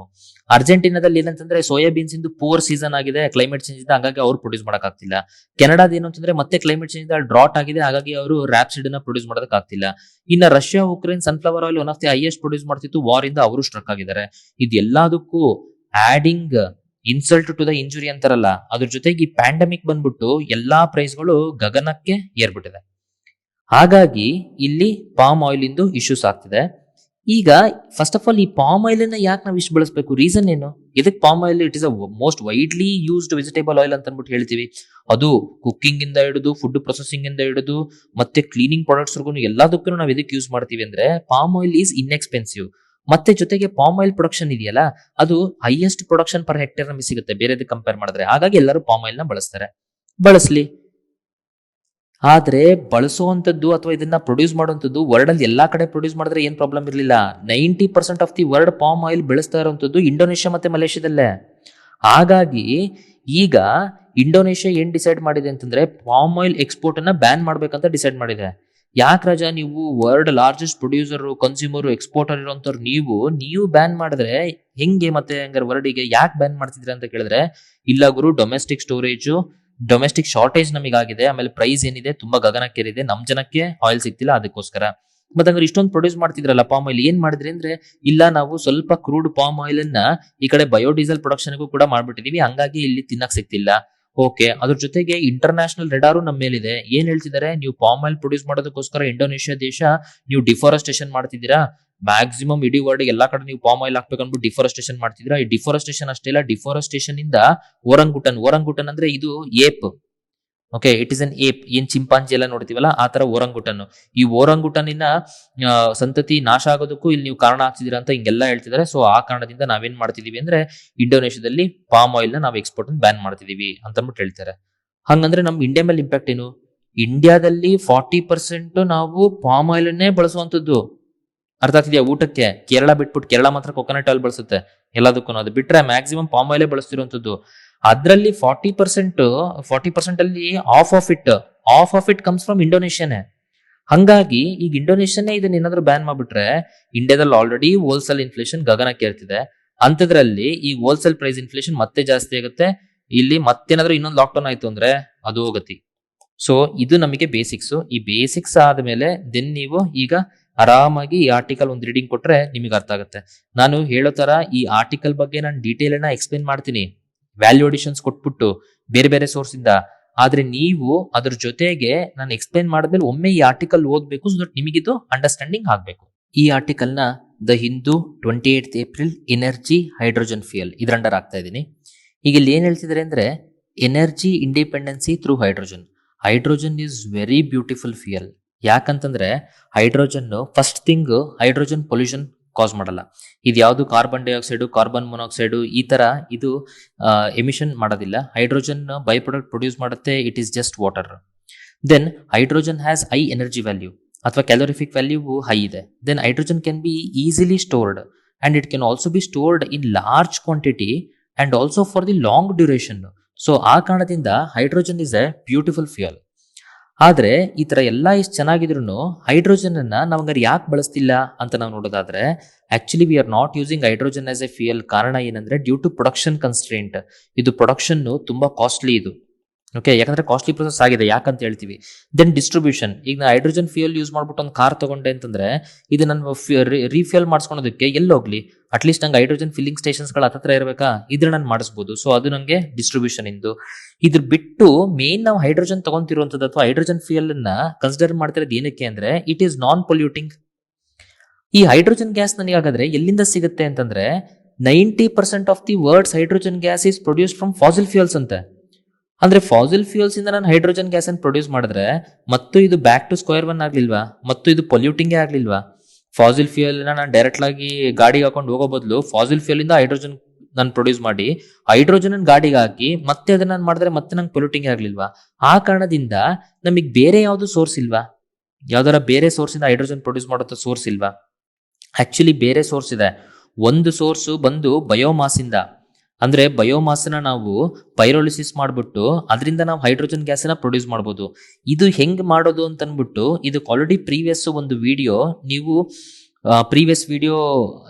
ಅರ್ಜೆಂಟೀನಾದಲ್ಲಿ ಏನಂತಂದ್ರೆ ಸೋಯಾಬೀನ್ಸ್ ಇಂದು ಪೂರ್ ಸೀಸನ್ ಆಗಿದೆ, ಕ್ಲೈಮೇಟ್ ಚೇಂಜ್ ಇದೆ, ಹಾಗಾಗಿ ಅವ್ರು ಪ್ರೊಡ್ಯೂಸ್ ಮಾಡಕ್ಕಾಗ್ತಿಲ್ಲ. ಕೆನಡಾದ ಏನು ಅಂತಂದ್ರೆ ಮತ್ತೆ ಕ್ಲೈಮೇಟ್ ಚೇಂಜ್ ಡ್ರಾಟ್ ಆಗಿದೆ, ಹಾಗಾಗಿ ಅವರು ರ್ಯಾಪ್ ಸೀಡ್ ನ ಪ್ರೊಡ್ಯೂಸ್ ಮಾಡೋದಕ್ಕಾಗ್ತಿಲ್ಲ. ಇನ್ನ Russia Ukraine sunflower oil one of the highest produce ಮಾಡ್ತಿತ್ತು, ವಾರ್ ಇಂದ ಅವರು ಸ್ಟ್ರಕ್ ಆಗಿದ್ದಾರೆ. ಇದೆಲ್ಲದಕ್ಕೂ adding insult to the injury ಅಂತಾರಲ್ಲ, ಅದ್ರ ಜೊತೆಗೆ ಈ ಪ್ಯಾಂಡಮಿಕ್ ಬಂದ್ಬಿಟ್ಟು ಎಲ್ಲಾ ಪ್ರೈಸ್ಗಳು ಗಗನಕ್ಕೆ ಏರ್ಬಿಟ್ಟಿದೆ. ಹಾಗಾಗಿ ಇಲ್ಲಿ ಪಾಮ್ ಆಯಿಲ್ ಇಂದು ಇಶ್ಯೂಸ್ ಆಗ್ತಿದೆ. ಈಗ ಫಸ್ಟ್ ಆಫ್ ಆಲ್ ಈ ಪಾಮ್ ಆಯಿಲ್ ಅನ್ನ ಯಾಕೆ ನಾವು ಇಷ್ಟು ಬಳಸಬೇಕು, ರೀಸನ್ ಏನು? ಇದಕ್ಕೆ palm oil it is a most widely used vegetable oil ಅಂತ ಅಂದ್ಬಿಟ್ಟು ಹೇಳ್ತೀವಿ. ಅದು ಕುಕ್ಕಿಂಗ್ ಇಂದ ಹಿಡಿದು ಫುಡ್ ಪ್ರೊಸೆಸಿಂಗ್ ಇಂದ ಹಿಡಿದು ಮತ್ತೆ ಕ್ಲೀನಿಂಗ್ ಪ್ರಾಡಕ್ಟ್ಸ್ ಎಲ್ಲದಕ್ಕೂ ನಾವು ಎದಕ್ಕೆ ಯೂಸ್ ಮಾಡ್ತೀವಿ ಅಂದ್ರೆ ಪಾಮ್ ಆಯಿಲ್ ಈಸ್ ಇನ್ಎಕ್ಸ್ಪೆನ್ಸಿವ್. ಮತ್ತೆ ಜೊತೆಗೆ ಪಾಮ್ ಆಯಿಲ್ ಪ್ರೊಡಕ್ಷನ್ ಇದೆಯಲ್ಲ, ಅದು ಹೈಯೆಸ್ಟ್ ಪ್ರೊಡಕ್ಷನ್ ಪರ್ ಹೆಕ್ಟೇರ್ ನಮಗೆ ಸಿಗುತ್ತೆ ಬೇರೆದಕ್ಕೆ ಕಂಪೇರ್ ಮಾಡಿದ್ರೆ. ಹಾಗಾಗಿ ಎಲ್ಲರೂ ಪಾಮ್ ಆಯಿಲ್ ನ ಬಳಸ್ತಾರೆ, ಬಳಸ್ಲಿ. ಆದ್ರೆ ಬಳಸುವಂತದ್ದು ಅಥವಾ ಇದನ್ನ ಪ್ರೊಡ್ಯೂಸ್ ಮಾಡುವಂತದ್ದು ವರ್ಲ್ಡ್ ಅಲ್ಲಿ ಎಲ್ಲಾ ಕಡೆ ಪ್ರೊಡ್ಯೂಸ್ ಮಾಡಿದ್ರೆ ಏನ್ ಪ್ರಾಬ್ಲಮ್ ಇರಲಿಲ್ಲ. 90% of the world palm oil ಬೆಳೆಸ್ತಾ ಇರುವಂತದ್ದು ಇಂಡೋನೇಷ್ಯಾ ಮತ್ತೆ ಮಲೇಷ್ಯಾದಲ್ಲೇ. ಹಾಗಾಗಿ ಈಗ ಇಂಡೋನೇಷ್ಯಾ ಏನ್ ಡಿಸೈಡ್ ಮಾಡಿದೆ ಅಂತಂದ್ರೆ ಪಾಮ್ ಆಯಿಲ್ ಎಕ್ಸ್ಪೋರ್ಟ್ ಅನ್ನ ಬ್ಯಾನ್ ಮಾಡ್ಬೇಕಂತ ಡಿಸೈಡ್ ಮಾಡಿದೆ. ಯಾಕೆ ರಾಜಾ, ನೀವು world largest producer, consumer, exporter ಇರುವಂತವ್ರು ನೀವು ಬ್ಯಾನ್ ಮಾಡಿದ್ರೆ ಹೆಂಗೆ? ಮತ್ತೆ ಹಂಗಾರೆ ವರ್ಲ್ಡಿಗೆ ಯಾಕೆ ಬ್ಯಾನ್ ಮಾಡ್ತಿದ್ರೆ ಅಂತ ಕೇಳಿದ್ರೆ, ಇಲ್ಲ ಗುರು, ಡೊಮೆಸ್ಟಿಕ್ ಶಾರ್ಟೇಜ್ ನಮಗಾಗಿದೆ, ಆಮೇಲೆ ಪ್ರೈಸ್ ಏನಿದೆ ತುಂಬಾ ಗಗನಕ್ಕೇರಿದೆ, ನಮ್ ಜನಕ್ಕೆ ಆಯಿಲ್ ಸಿಗ್ತಿಲ್ಲ, ಅದಕ್ಕೋಸ್ಕರ. ಮತ್ತೆ ಹಂಗಾರೆ ಇಷ್ಟೊಂದು ಪ್ರೊಡ್ಯೂಸ್ ಮಾಡ್ತಿದ್ರಲ್ಲ ಪಾಮ್ ಆಯಿಲ್, ಏನ್ ಮಾಡಿದ್ರಿ ಅಂದ್ರೆ, ಇಲ್ಲ ನಾವು ಸ್ವಲ್ಪ ಕ್ರೂಡ್ ಪಾಮ್ ಆಯಿಲ್ ಅನ್ನ ಈ ಕಡೆ ಬಯೋಡೀಸೆಲ್ ಪ್ರೊಡಕ್ಷನ್ಗೂ ಕೂಡ ಮಾಡ್ಬಿಟ್ಟಿದೀವಿ, ಹಂಗಾಗಿ ಇಲ್ಲಿ ತಿನ್ನಕ್ ಸಿಗ್ತಿಲ್ಲ. ಓಕೆ, ಅದ್ರ ಜೊತೆಗೆ ಇಂಟರ್ನ್ಯಾಷನಲ್ ರೆಡಾರು ನಮ್ಮ ಮೇಲಿದೆ. ಏನ್ ಹೇಳ್ತಿದ್ದಾರೆ, ನೀವು ಪಾಮ್ ಆಯಿಲ್ ಪ್ರೊಡ್ಯೂಸ್ ಮಾಡೋದಕ್ಕೋಸ್ಕರ ಇಂಡೋನೇಷ್ಯಾ ದೇಶ ನೀವು ಡಿಫಾರೆಸ್ಟೇಷನ್ ಮಾಡ್ತಿದ್ದೀರಾ, ಮ್ಯಾಕ್ಸಿಮಮ್ ಇಡೀ ವರ್ಲ್ಡ್ ಎಲ್ಲಾ ಕಡೆ ನೀವು ಪಾಮ್ ಆಯಿಲ್ ಹಾಕ್ಬೇಕಂದ್ಬಿಟ್ಟು ಡಿಫಾರೆಸ್ಟೇಷನ್ ಮಾಡ್ತಿದ್ದೀರಾ. ಈ ಡಿಫಾರೆಸ್ಟೇಷನ್ ಅಷ್ಟೇ ಇಲ್ಲ, ಡಿಫಾರೆಸ್ಟೇಷನ್ ಇಂದ ಓರಂಗುಟನ್ ಅಂದ್ರೆ ಇದು app. Okay, it is an app. ಏನ್ ಚಿಂಪಾಂಜಿ ಎಲ್ಲ ನೋಡ್ತೀವಲ್ಲ ಆ ತರ ಓರಂಗುಟನ್. ಈ ಓರಂಗುಟನಿನ ಸಂತತಿ ನಾಶ ಆಗೋದಕ್ಕೂ ಇಲ್ಲಿ ನೀವು ಕಾರಣ ಆಗ್ತಿದ್ದೀರಾ ಅಂತ ಹಿಂಗೆಲ್ಲ ಹೇಳ್ತಿದ್ದಾರೆ. ಸೊ ಆ ಕಾರಣದಿಂದ ನಾವೇನ್ ಮಾಡ್ತಿದೀವಿ ಅಂದ್ರೆ ಇಂಡೋನೇಷ್ಯಾದಲ್ಲಿ ಪಾಮ್ ಆಯಿಲ್ ನ ನಾವು ಎಕ್ಸ್ಪೋರ್ಟ್ ಬ್ಯಾನ್ ಮಾಡ್ತಿದೀವಿ ಅಂತ ಅಂದ್ಬಿಟ್ಟು ಹೇಳ್ತಾರೆ. ಹಂಗಂದ್ರೆ ನಮ್ ಇಂಡಿಯಾ ಮೇಲೆ ಇಂಪ್ಯಾಕ್ಟ್ ಏನು? ಇಂಡಿಯಾದಲ್ಲಿ 40% ನಾವು ಪಾಮ್ ಆಯಿಲ್ ಅನ್ನೇ ಬಳಸುವಂತದ್ದು. ಅರ್ಥ ಆಗ್ತಿದ್ಯಾ? ಊಟಕ್ಕೆ ಕೇರಳ ಬಿಟ್ಬಿಟ್ಟು, ಕೇರಳ ಮಾತ್ರ ಕೊಕೊನಟ್ ಆಯಿಲ್ ಬಳಸುತ್ತೆ ಎಲ್ಲದಕ್ಕೂ, ಅದು ಬಿಟ್ರೆ ಮ್ಯಾಕ್ಸಿಮಮ್ ಪಾಮ್ ಆಯಿಲೇ ಬಳಸ್ತಿರುವಂತದ್ದು. ಅದ್ರಲ್ಲಿ 40% ಅಲ್ಲಿ of of it comes from ಇಂಡೋನೇಷ್ಯಾನೇ. ಹಂಗಾಗಿ ಈಗ ಇಂಡೋನೇಷ್ಯಾನೇ ಇದನ್ನ ಏನಾದ್ರು ಬ್ಯಾನ್ ಮಾಡ್ಬಿಟ್ರೆ, ಇಂಡಿಯಾದಲ್ಲಿ ಆಲ್ರೆಡಿ ಹೋಲ್ಸೇಲ್ ಇನ್ಫ್ಲೇಷನ್ ಗಗನಕ್ಕೆ ಏರ್ತಿದೆ, ಅಂತದ್ರಲ್ಲಿ ಈ ಹೋಲ್ಸೇಲ್ ಪ್ರೈಸ್ ಇನ್ಫ್ಲೇಷನ್ ಮತ್ತೆ ಜಾಸ್ತಿ ಆಗುತ್ತೆ. ಇಲ್ಲಿ ಮತ್ತೇನಾದ್ರೂ ಇನ್ನೊಂದು ಲಾಕ್ಡೌನ್ ಆಯ್ತು ಅಂದ್ರೆ ಅದು ಹೋಗತಿ. ಸೊ ಇದು ನಮಗೆ ಬೇಸಿಕ್ಸ್. ಈ ಬೇಸಿಕ್ಸ್ ಆದ್ಮೇಲೆ ದೆನ್ ನೀವು ಈಗ ಆರಾಮಾಗಿ ಈ ಆರ್ಟಿಕಲ್ ಒಂದು ರೀಡಿಂಗ್ ಕೊಟ್ರೆ ನಿಮಗೆ ಅರ್ಥ ಆಗುತ್ತೆ. ನಾನು ಹೇಳೋ ತರ ಈ ಆರ್ಟಿಕಲ್ ಬಗ್ಗೆ ನಾನು ಡೀಟೇಲ್ ಅನ್ನ ಎಕ್ಸ್ಪ್ಲೇನ್ ಮಾಡ್ತೀನಿ, ವ್ಯಾಲ್ಯೂ ಅಡಿಷನ್ಸ್ ಕೊಟ್ಬಿಟ್ಟು ಬೇರೆ ಬೇರೆ ಸೋರ್ಸ್ ಇಂದ. ಆದ್ರೆ ನೀವು ಅದ್ರ ಜೊತೆಗೆ ನಾನು ಎಕ್ಸ್ಪ್ಲೇನ್ ಮಾಡಿದ್ಮೇಲೆ ಒಮ್ಮೆ ಈ ಆರ್ಟಿಕಲ್ ಓದ್ಬೇಕು, ಸೊ ದಟ್ ನಿಮಗಿದು ಅಂಡರ್ಸ್ಟ್ಯಾಂಡಿಂಗ್ ಆಗ್ಬೇಕು. ಈ ಆರ್ಟಿಕಲ್ ನ the Hindu 28 April energy hydrogen fuel ಇದ್ರ ಅಂಡರ್ ಆಗ್ತಾ ಇದೀನಿ. ಈಗ ಇಲ್ಲಿ ಏನ್ ಹೇಳ್ತಿದ್ದಾರೆ ಅಂದ್ರೆ, energy independency through hydrogen. Hydrogen is very beautiful fuel. ಯಾಕಂತಂದ್ರೆ hydrogen, first thing, hydrogen pollution cause ಮಾಡಲ್ಲ. ಇದು ಯಾವುದು ಕಾರ್ಬನ್ ಡೈಆಕ್ಸೈಡ್, ಕಾರ್ಬನ್ ಮೊನಾಕ್ಸೈಡ್ ಈ ತರ ಇದು ಎಮಿಷನ್ ಮಾಡೋದಿಲ್ಲ. ಹೈಡ್ರೋಜನ್ ಬೈ ಪ್ರಾಡಕ್ಟ್ ಪ್ರೊಡ್ಯೂಸ್ ಮಾಡುತ್ತೆ, it is just water. Then hydrogen has high energy value ಅಥವಾ ಕ್ಯಾಲೋರಿಫಿಕ್ ವ್ಯಾಲ್ಯೂ ಹೈ ಇದೆ. Then hydrogen can be easily stored and it can also be stored in large quantity and also for the long duration. So ಆ ಕಾರಣದಿಂದ hydrogen is a beautiful fuel. ಆದ್ರೆ ಈ ತರ ಎಲ್ಲ ಇಷ್ಟು ಚೆನ್ನಾಗಿದ್ರು hydrogen ಅನ್ನ ನಾವು ಹಂಗಾರೆ ಯಾಕೆ ಬಳಸ್ತಿಲ್ಲ ಅಂತ ನಾವು ನೋಡೋದಾದ್ರೆ, actually we are not using hydrogen as a fuel. ಕಾರಣ ಏನಂದ್ರೆ ಡ್ಯೂ ಟು ಪ್ರೊಡಕ್ಷನ್ ಕನ್ಸ್ಟ್ರೇಂಟ್. ಇದು ಪ್ರೊಡಕ್ಷನ್ ತುಂಬಾ ಕಾಸ್ಟ್ಲಿ ಇದು. ಓಕೆ, ಯಾಕಂದ್ರೆ ಕಾಸ್ಟ್ಲಿ ಪ್ರೊಸೆಸ್ ಆಗಿದೆ, ಯಾಕಂತ ಹೇಳ್ತೀವಿ. Then distribution. ಈಗ ನಾ ಹೈಡ್ರೋಜನ್ ಫ್ಯೂಯಲ್ ಯೂಸ್ ಮಾಡ್ಬಿಟ್ಟು ಒಂದು ಕಾರ್ ತಗೊಂಡೆ ಅಂತಂದ್ರೆ, ಇದು ನಾನು ರೀಫ್ಯೂಯಲ್ ಮಾಡಿಸ್ಕೊಳೋದಕ್ಕೆ ಎಲ್ಲಿ ಹೋಗ್ಲಿ, ಅಟ್ಲೀಸ್ಟ್ ನಂಗೆ ಹೈಡ್ರೋಜನ್ ಫಿಲ್ಲಿಂಗ್ ಸ್ಟೇಷನ್ಸ್ ಗಳ ಹತ್ರ ಇರಬೇಕಾ, ಇದ್ರ ನಾನು ಮಾಡಿಸ್ಬೋದು. ಸೊ ಅದು ನಂಗೆ ಡಿಸ್ಟ್ರಿಬ್ಯೂಷನ್ ಇಂದು. ಇದ್ರ ಬಿಟ್ಟು ಮೇನ್ ನಾವು ಹೈಡ್ರೋಜನ್ ತಗೊಂತಿರುವಂತದ್ದು ಅಥವಾ ಹೈಡ್ರೋಜನ್ ಫ್ಯೂಯಲ್ ಅನ್ನ ಕನ್ಸಿಡರ್ ಮಾಡ್ತಿರೋದು ಏನಕ್ಕೆ ಅಂದ್ರೆ, ಇಟ್ ಈಸ್ ನಾನ್ ಪೊಲ್ಯೂಟಿಂಗ್. ಈ ಹೈಡ್ರೋಜನ್ ಗ್ಯಾಸ್ ನನಗೆ ಹಾಗಾದ್ರೆ ಎಲ್ಲಿಂದ ಸಿಗುತ್ತೆ ಅಂತಂದ್ರೆ, 90% of the world's hydrogen gas is produce from fossil fuels ಅಂತೆ. ಅಂದ್ರೆ ಫಾಸಿಲ್ ಫ್ಯೂಯಲ್ಸ್ ಇಂದ ನಾನು ಹೈಡ್ರೋಜನ್ ಗ್ಯಾಸ್ ಅನ್ನು ಪ್ರೊಡ್ಯೂಸ್ ಮಾಡಿದ್ರೆ ಮತ್ತು ಇದು ಬ್ಯಾಕ್ ಟು ಸ್ಕ್ವೇರ್ ಒನ್ ಆಗ್ಲಿಲ್ವಾ, ಮತ್ತು ಇದು ಪೊಲ್ಯೂಟಿಂಗೇ ಆಗ್ಲಿಲ್ವಾ? ಫಾಸಿಲ್ ಫ್ಯೂಯಲ್ ನಾನು ಡೈರೆಕ್ಟ್ ಆಗಿ ಗಾಡಿಗೆ ಹಾಕೊಂಡು ಹೋಗೋ ಬದಲು ಫಾಸಿಲ್ ಫ್ಯೂಯಲ್ ಇಂದ ಹೈಡ್ರೋಜನ್ ನಾನು ಪ್ರೊಡ್ಯೂಸ್ ಮಾಡಿ ಹೈಡ್ರೋಜನ್ ಗಾಡಿಗೆ ಹಾಕಿ ಮತ್ತೆ ಅದನ್ನ ನಾನು ಮಾಡಿದ್ರೆ ಮತ್ತೆ ನಂಗೆ ಪೊಲ್ಯೂಟಿಂಗ್ ಆಗ್ಲಿಲ್ವಾ? ಆ ಕಾರಣದಿಂದ ನಮಗೆ ಬೇರೆ ಯಾವ್ದು ಸೋರ್ಸ್ ಇಲ್ವಾ? ಯಾವ್ದಾರ ಬೇರೆ ಸೋರ್ಸ್ ಇಂದ ಹೈಡ್ರೋಜನ್ ಪ್ರೊಡ್ಯೂಸ್ ಮಾಡೋ ಸೋರ್ಸ್ ಇಲ್ವಾ? ಆಕ್ಚುಲಿ ಬೇರೆ ಸೋರ್ಸ್ ಇದೆ. ಒಂದು ಸೋರ್ಸ್ ಬಂದು ಬಯೋಮಾಸ್ ಇಂದ. ಅಂದ್ರೆ ಬಯೋಮಾಸ್ನ ನಾವು ಪೈರೋಲಿಸಿಸ್ ಮಾಡ್ಬಿಟ್ಟು ಅದರಿಂದ ನಾವು ಹೈಡ್ರೋಜನ್ ಗ್ಯಾಸ್ ನ ಪ್ರೊಡ್ಯೂಸ್ ಮಾಡ್ಬೋದು. ಇದು ಹೆಂಗ್ ಮಾಡೋದು ಅಂತ ಅನ್ಬಿಟ್ಟು ಇದಕ್ಕೆ ಆಲ್ರೆಡಿ ಪ್ರೀವಿಯಸ್ ಒಂದು ವಿಡಿಯೋ, ನೀವು ಪ್ರೀವಿಯಸ್ ವಿಡಿಯೋ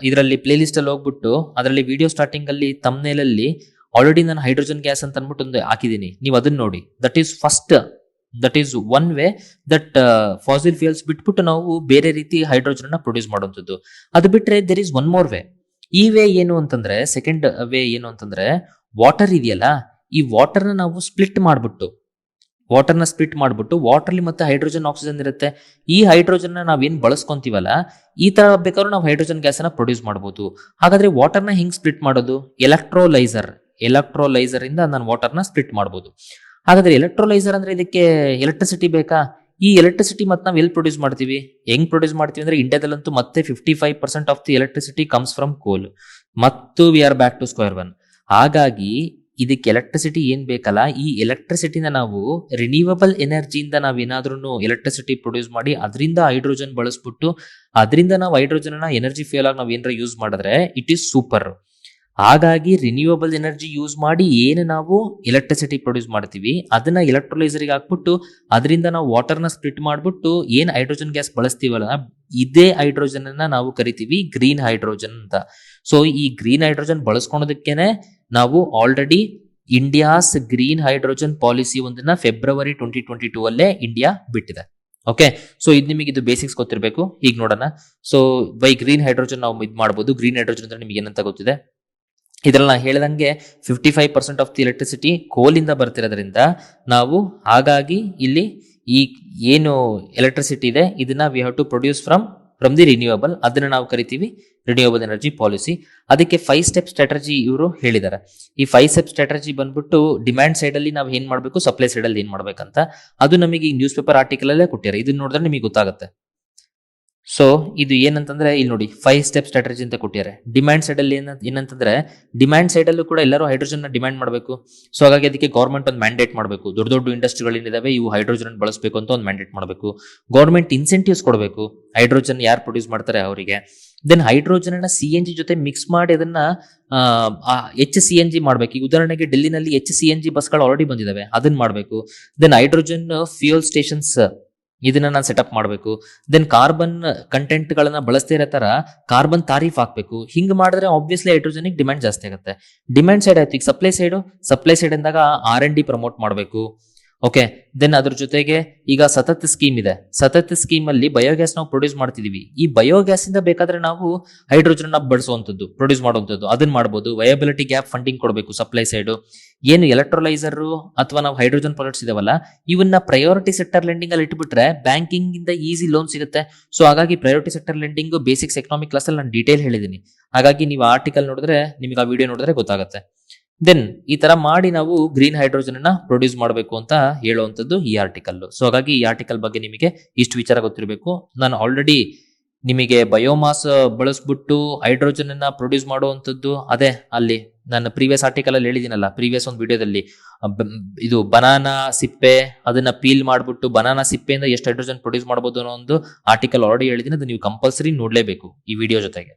ಇದರಲ್ಲಿ ಪ್ಲೇ ಲಿಸ್ಟ್ ಅಲ್ಲಿ ಹೋಗ್ಬಿಟ್ಟು ಅದರಲ್ಲಿ ವಿಡಿಯೋ ಸ್ಟಾರ್ಟಿಂಗ್ ಅಲ್ಲಿ ತಮ್ನೇಲ್ ಅಲ್ಲಿ ಆಲ್ರೆಡಿ ನಾನು ಹೈಡ್ರೋಜನ್ ಗ್ಯಾಸ್ ಅಂತ ಅನ್ಬಿಟ್ಟು ಒಂದು ಹಾಕಿದ್ದೀನಿ, ನೀವು ಅದನ್ನ ನೋಡಿ. That is one way that fossil fuels ಬಿಟ್ಬಿಟ್ಟು ನಾವು ಬೇರೆ ರೀತಿ ಹೈಡ್ರೋಜನ್ ನ ಪ್ರೊಡ್ಯೂಸ್ ಮಾಡುವಂಥದ್ದು. ಅದು ಬಿಟ್ರೆ there is one more way. ಈ ವೇ ಏನು ಅಂತಂದ್ರೆ, ಸೆಕೆಂಡ್ ವೇ ಏನು ಅಂತಂದ್ರೆ, ವಾಟರ್ ಇದೆಯಲ್ಲ, ಈ ವಾಟರ್ನ ನಾವು ಸ್ಪ್ಲಿಟ್ ಮಾಡ್ಬಿಟ್ಟು ವಾಟರ್ಲಿ ಮತ್ತೆ ಹೈಡ್ರೋಜನ್ ಆಕ್ಸಿಜನ್ ಇರುತ್ತೆ. ಈ ಹೈಡ್ರೋಜನ್ ನಾವೇನ್ ಬಳಸ್ಕೊಂತೀವಲ್ಲ, ಈ ತರ ಬೇಕಾದ್ರೂ ನಾವು ಹೈಡ್ರೋಜನ್ ಗ್ಯಾಸ್ ಅನ್ನ ಪ್ರೊಡ್ಯೂಸ್ ಮಾಡಬಹುದು. ಹಾಗಾದ್ರೆ ವಾಟರ್ನ ಹಿಂಗ್ ಸ್ಪ್ಲಿಟ್ ಮಾಡೋದು? ಎಲೆಕ್ಟ್ರೋಲೈಸರ್ ಇಂದ ನಾನು ವಾಟರ್ನ ಸ್ಪ್ಲಿಟ್ ಮಾಡಬಹುದು. ಹಾಗಾದ್ರೆ ಎಲೆಕ್ಟ್ರೋಲೈಸರ್ ಅಂದ್ರೆ ಇದಕ್ಕೆ ಎಲೆಕ್ಟ್ರಿಸಿಟಿ ಬೇಕಾ? ಈ ಎಲೆಕ್ಟ್ರಿಸಿಟಿ ಮತ್ತೆ ನಾವು ಎಲ್ಲಿ ಪ್ರೊಡ್ಯೂಸ್ ಮಾಡ್ತೀವಿ? ಹೆಂಗ್ ಪ್ರೊಡ್ಯೂಸ್ ಮಾಡ್ತೀವಿ ಅಂದ್ರೆ, ಇಂಡಿಯಾದಲ್ಲಂತೂ ಮತ್ತೆ 55% of the electricity comes from coal. ಮತ್ತು we are back to square one. ಹಾಗಾಗಿ ಇದಕ್ಕೆ ಎಲೆಕ್ಟ್ರಿಸಿಟಿ ಏನ್ ಬೇಕಲ್ಲ, ಈ ಎಲೆಕ್ಟ್ರಿಸಿಟಿನ ನಾವು ರಿನ್ಯೂವಬಲ್ ಎನರ್ಜಿಯಿಂದ ನಾವೇನಾದ್ರೂ ಎಲೆಕ್ಟ್ರಿಸಿಟಿ ಪ್ರೊಡ್ಯೂಸ್ ಮಾಡಿ ಅದರಿಂದ ಹೈಡ್ರೋಜನ್ ಬಳಸ್ಬಿಟ್ಟು ಅದರಿಂದ ನಾವು ಹೈಡ್ರೋಜನ್ ಎನರ್ಜಿ ಫ್ಯೂಯಲ್ ಆಗಿ ನಾವು ಏನಾರ ಯೂಸ್ ಮಾಡಿದ್ರೆ ಇಟ್ ಈಸ್ ಸೂಪರ್. ಹಾಗಾಗಿ ರಿನ್ಯೂವಬಲ್ ಎನರ್ಜಿ ಯೂಸ್ ಮಾಡಿ ಏನು ನಾವು ಎಲೆಕ್ಟ್ರಿಸಿಟಿ ಪ್ರೊಡ್ಯೂಸ್ ಮಾಡ್ತೀವಿ ಅದನ್ನ ಎಲೆಕ್ಟ್ರೋಲೈಸರ್ಗೆ ಹಾಕ್ಬಿಟ್ಟು ಅದರಿಂದ ನಾವು ವಾಟರ್ನ ಸ್ಪ್ಲಿಟ್ ಮಾಡ್ಬಿಟ್ಟು ಏನ್ ಹೈಡ್ರೋಜನ್ ಗ್ಯಾಸ್ ಬಳಸ್ತೀವಲ್ಲ, ಇದೇ ಹೈಡ್ರೋಜನ್ ಅನ್ನ ನಾವು ಕರಿತೀವಿ ಗ್ರೀನ್ ಹೈಡ್ರೋಜನ್ ಅಂತ. ಸೊ ಈ ಗ್ರೀನ್ ಹೈಡ್ರೋಜನ್ ಬಳಸ್ಕೊಳೋದಕ್ಕೇನೆ ನಾವು already India's green hydrogen policy ಒಂದನ್ನ ಫೆಬ್ರವರಿ 2022 ಅಲ್ಲೇ ಇಂಡಿಯಾ ಬಿಟ್ಟಿದೆ. ಓಕೆ, ಸೊ ಇದು ನಿಮಗೆ ಇದು ಬೇಸಿಕ್ಸ್ ಗೊತ್ತಿರಬೇಕು. ಈಗ ನೋಡೋಣ. ಸೊ ಬೈ ಗ್ರೀನ್ ಹೈಡ್ರೋಜನ್ ನಾವು ಇದು ಮಾಡಬಹುದು. ಗ್ರೀನ್ ಹೈಡ್ರೋಜನ್ ಅಂದ್ರೆ ನಿಮಗೆ ಏನಂತ ಗೊತ್ತಿದೆ? ಇದ್ರಲ್ಲಿ ನಾ ಹೇಳಿದಂಗೆ 55% ಆಫ್ ದಿ ಎಲೆಕ್ಟ್ರಿಸಿಟಿ ಕೋಲಿಂದ ಬರ್ತಿರೋದ್ರಿಂದ ನಾವು ಹಾಗಾಗಿ ಇಲ್ಲಿ ಈ ಏನು ಎಲೆಕ್ಟ್ರಿಸಿಟಿ ಇದೆ ಇದನ್ನ we have to produce from the renewable. ಅದನ್ನ ನಾವು ಕರಿತೀವಿ ರಿನ್ಯೂವಬಲ್ ಎನರ್ಜಿ ಪಾಲಿಸಿ. ಅದಕ್ಕೆ 5 ಸ್ಟೆಪ್ ಸ್ಟ್ರಾಟಜಿ ಇವರು ಹೇಳಿದ್ದಾರೆ. ಈ 5 ಸ್ಟೆಪ್ ಸ್ಟ್ರಾಟಜಿ ಬಂದ್ಬಿಟ್ಟು ಡಿಮ್ಯಾಂಡ್ ಸೈಡ್ ಅಲ್ಲಿ ನಾವು ಏನ್ ಮಾಡ್ಬೇಕು, ಸಪ್ಲೈ ಸೈಡ್ ಅಲ್ಲಿ ಏನ್ ಮಾಡ್ಬೇಕಂತ ಅದು ನಮಗೆ ಈ ನ್ಯೂಸ್ ಪೇಪರ್ ಆರ್ಟಿಕಲ್ ಅಲ್ಲೇ ಕೊಟ್ಟಿದ್ದಾರೆ. ಇದನ್ನ ನೋಡಿದ್ರೆ ನಿಮಗೆ ಗೊತ್ತಾಗುತ್ತೆ. ಸೊ ಇದು ಏನಂತಂದ್ರೆ ಇಲ್ಲಿ ನೋಡಿ 5 ಸ್ಟೆಪ್ ಸ್ಟ್ರಾಟಜಿ ಅಂತ ಕೊಟ್ಟಿದ್ದಾರೆ. ಡಿಮ್ಯಾಂಡ್ ಸೈಡ್ ಅಲ್ಲಿ ಏನಂತಂದ್ರೆ, ಡಿಮ್ಯಾಂಡ್ ಸೈಡ್ ಅಲ್ಲೂ ಕೂಡ ಎಲ್ಲರೂ ಹೈಡ್ರೋಜನ್ ನ ಡಿಮ್ಯಾಂಡ್ ಮಾಡಬೇಕು. ಸೊ ಹಾಗಾಗಿ ಅದಕ್ಕೆ ಗೌರ್ಮೆಂಟ್ ಒಂದು ಮ್ಯಾಂಡೇಟ್ ಮಾಡಬೇಕು. ದೊಡ್ಡ ದೊಡ್ಡ ಇಂಡಸ್ಟ್ರಿಗಳಿದಾವೆ, ಇವು ಹೈಡ್ರೋಜನ್ ಬಳಸಬೇಕು ಅಂತ ಒಂದು ಮ್ಯಾಂಡೇಟ್ ಮಾಡಬೇಕು. ಗೌರ್ಮೆಂಟ್ ಇನ್ಸೆಂಟಿವ್ಸ್ ಕೊಡಬೇಕು, ಹೈಡ್ರೋಜನ್ ಯಾರು ಪ್ರೊಡ್ಯೂಸ್ ಮಾಡ್ತಾರೆ ಅವರಿಗೆ. ದೆನ್ ಹೈಡ್ರೋಜನ್ ಅನ್ನ CNG ಜೊತೆ ಮಿಕ್ಸ್ ಮಾಡಿ ಅದನ್ನ HCNG ಮಾಡ್ಬೇಕು. ಈಗ ಉದಾಹರಣೆಗೆ ಡೆಲ್ಲಿನಲ್ಲಿ HCNG ಬಸ್ಗಳು ಆಲ್ರೆಡಿ ಬಂದಿದಾವೆ, ಅದನ್ನ ಮಾಡಬೇಕು. ದೆನ್ ಹೈಡ್ರೋಜನ್ ಫ್ಯೂಯಲ್ ಸ್ಟೇಷನ್ಸ್ ಇದನ್ನ ನಾನು ಸೆಟಪ್ ಮಾಡಬೇಕು. ದೆನ್ ಕಾರ್ಬನ್ ಕಂಟೆಂಟ್ ಗಳನ್ನ ಬಳಸದೇ ಇರೋ ತರ ಕಾರ್ಬನ್ ತಾರೀಫ್ ಹಾಕ್ಬೇಕು. ಹಿಂಗ್ ಮಾಡಿದ್ರೆ ಆಬ್ವಿಯಸ್ಲಿ ಹೈಡ್ರೋಜನ್ ಡಿಮ್ಯಾಂಡ್ ಜಾಸ್ತಿ ಆಗುತ್ತೆ. ಡಿಮ್ಯಾಂಡ್ ಸೈಡ್ ಆಯ್ತು. ಈಗ ಸಪ್ಲೈ ಸೈಡ್ ಅಂದಾಗ R&D ಪ್ರಮೋಟ್ ಮಾಡಬೇಕು. ಓಕೆ, ದೆನ್ ಅದ್ರ ಜೊತೆಗೆ ಈಗ ಸತತ್ ಸ್ಕೀಮ್ ಇದೆ. ಸತತ್ ಸ್ಕೀಮ್ ಅಲ್ಲಿ ಬಯೋಗ್ಯಾಸ್ ನಾವು ಪ್ರೊಡ್ಯೂಸ್ ಮಾಡ್ತಿದೀವಿ. ಈ ಬಯೋಗ್ಯಾಸ್ ಇಂದ ಬೇಕಾದ್ರೆ ನಾವು ಹೈಡ್ರೋಜನ್ ಬಳಸುವಂತದ್ದು, ಪ್ರೊಡ್ಯೂಸ್ ಮಾಡುವಂತದ್ದು ಅದನ್ನ ಮಾಡಬಹುದು. ವಯಬಿಲಿಟಿ ಗ್ಯಾಪ್ ಫಂಡಿಂಗ್ ಕೊಡಬೇಕು ಸಪ್ಲೈ ಸೈಡ್. ಏನು ಎಲೆಕ್ಟ್ರೋಲೈಸರ್ ಅಥವಾ ನಾವು ಹೈಡ್ರೋಜನ್ ಪ್ರಾಡಕ್ಟ್ಸ್ ಇದಾವಲ್ಲ, ಇವನ್ನ ಪ್ರಯಾರಿಟಿ ಸೆಕ್ಟರ್ ಲೆಂಡಿಂಗ್ ಅಲ್ಲಿ ಇಟ್ಬಿಟ್ರೆ ಬ್ಯಾಂಕಿಂಗ್ ಇಂದ ಈಸಿ ಲೋನ್ ಸಿಗುತ್ತೆ. ಸೊ ಹಾಗಾಗಿ priority sector lending basics economic class ಅಲ್ಲಿ ನಾನು ಡೀಟೇಲ್ ಹೇಳಿದೀನಿ. ಹಾಗಾಗಿ ನೀವು ಆರ್ಟಿಕಲ್ ನೋಡಿದ್ರೆ, ನಿಮಗೆ ಆ ವಿಡಿಯೋ ನೋಡಿದ್ರೆ ಗೊತ್ತಾಗುತ್ತೆ. ದೆನ್ ಈ ತರ ಮಾಡಿ ನಾವು ಗ್ರೀನ್ ಹೈಡ್ರೋಜನ್ ಅನ್ನ ಪ್ರೊಡ್ಯೂಸ್ ಮಾಡಬೇಕು ಅಂತ ಹೇಳುವಂತದ್ದು ಈ ಆರ್ಟಿಕಲ್. ಸೊ ಹಾಗಾಗಿ ಈ ಆರ್ಟಿಕಲ್ ಬಗ್ಗೆ ನಿಮಗೆ ಇಷ್ಟು ವಿಚಾರ ಗೊತ್ತಿರಬೇಕು. ನಾನು ಆಲ್ರೆಡಿ ನಿಮಗೆ ಬಯೋಮಾಸ್ ಬಳಸ್ಬಿಟ್ಟು ಹೈಡ್ರೋಜನ್ ಅನ್ನ ಪ್ರೊಡ್ಯೂಸ್ ಮಾಡುವಂತದ್ದು ಅದೇ ಅಲ್ಲಿ ನಾನು ಪ್ರೀವಿಯಸ್ ಆರ್ಟಿಕಲ್ ಅಲ್ಲಿ ಹೇಳಿದಿನಲ್ಲ, ಪ್ರೀವಿಯಸ್ ಒಂದು ವಿಡಿಯೋದಲ್ಲಿ ಇದು ಬನಾನಾ ಸಿಪ್ಪೆ ಅದನ್ನ ಪೀಲ್ ಮಾಡ್ಬಿಟ್ಟು ಬನಾನಾ ಸಿಪ್ಪೆಯಿಂದ ಎಷ್ಟು ಹೈಡ್ರೋಜನ್ ಪ್ರೊಡ್ಯೂಸ್ ಮಾಡಬಹುದು ಅನ್ನೋ ಒಂದು ಆರ್ಟಿಕಲ್ ಆಲ್ರೆಡಿ ಹೇಳಿದೀನಿ. ಅದು ನೀವು ಕಂಪಲ್ಸರಿ ನೋಡ್ಲೇಬೇಕು ಈ ವಿಡಿಯೋ ಜೊತೆಗೆ.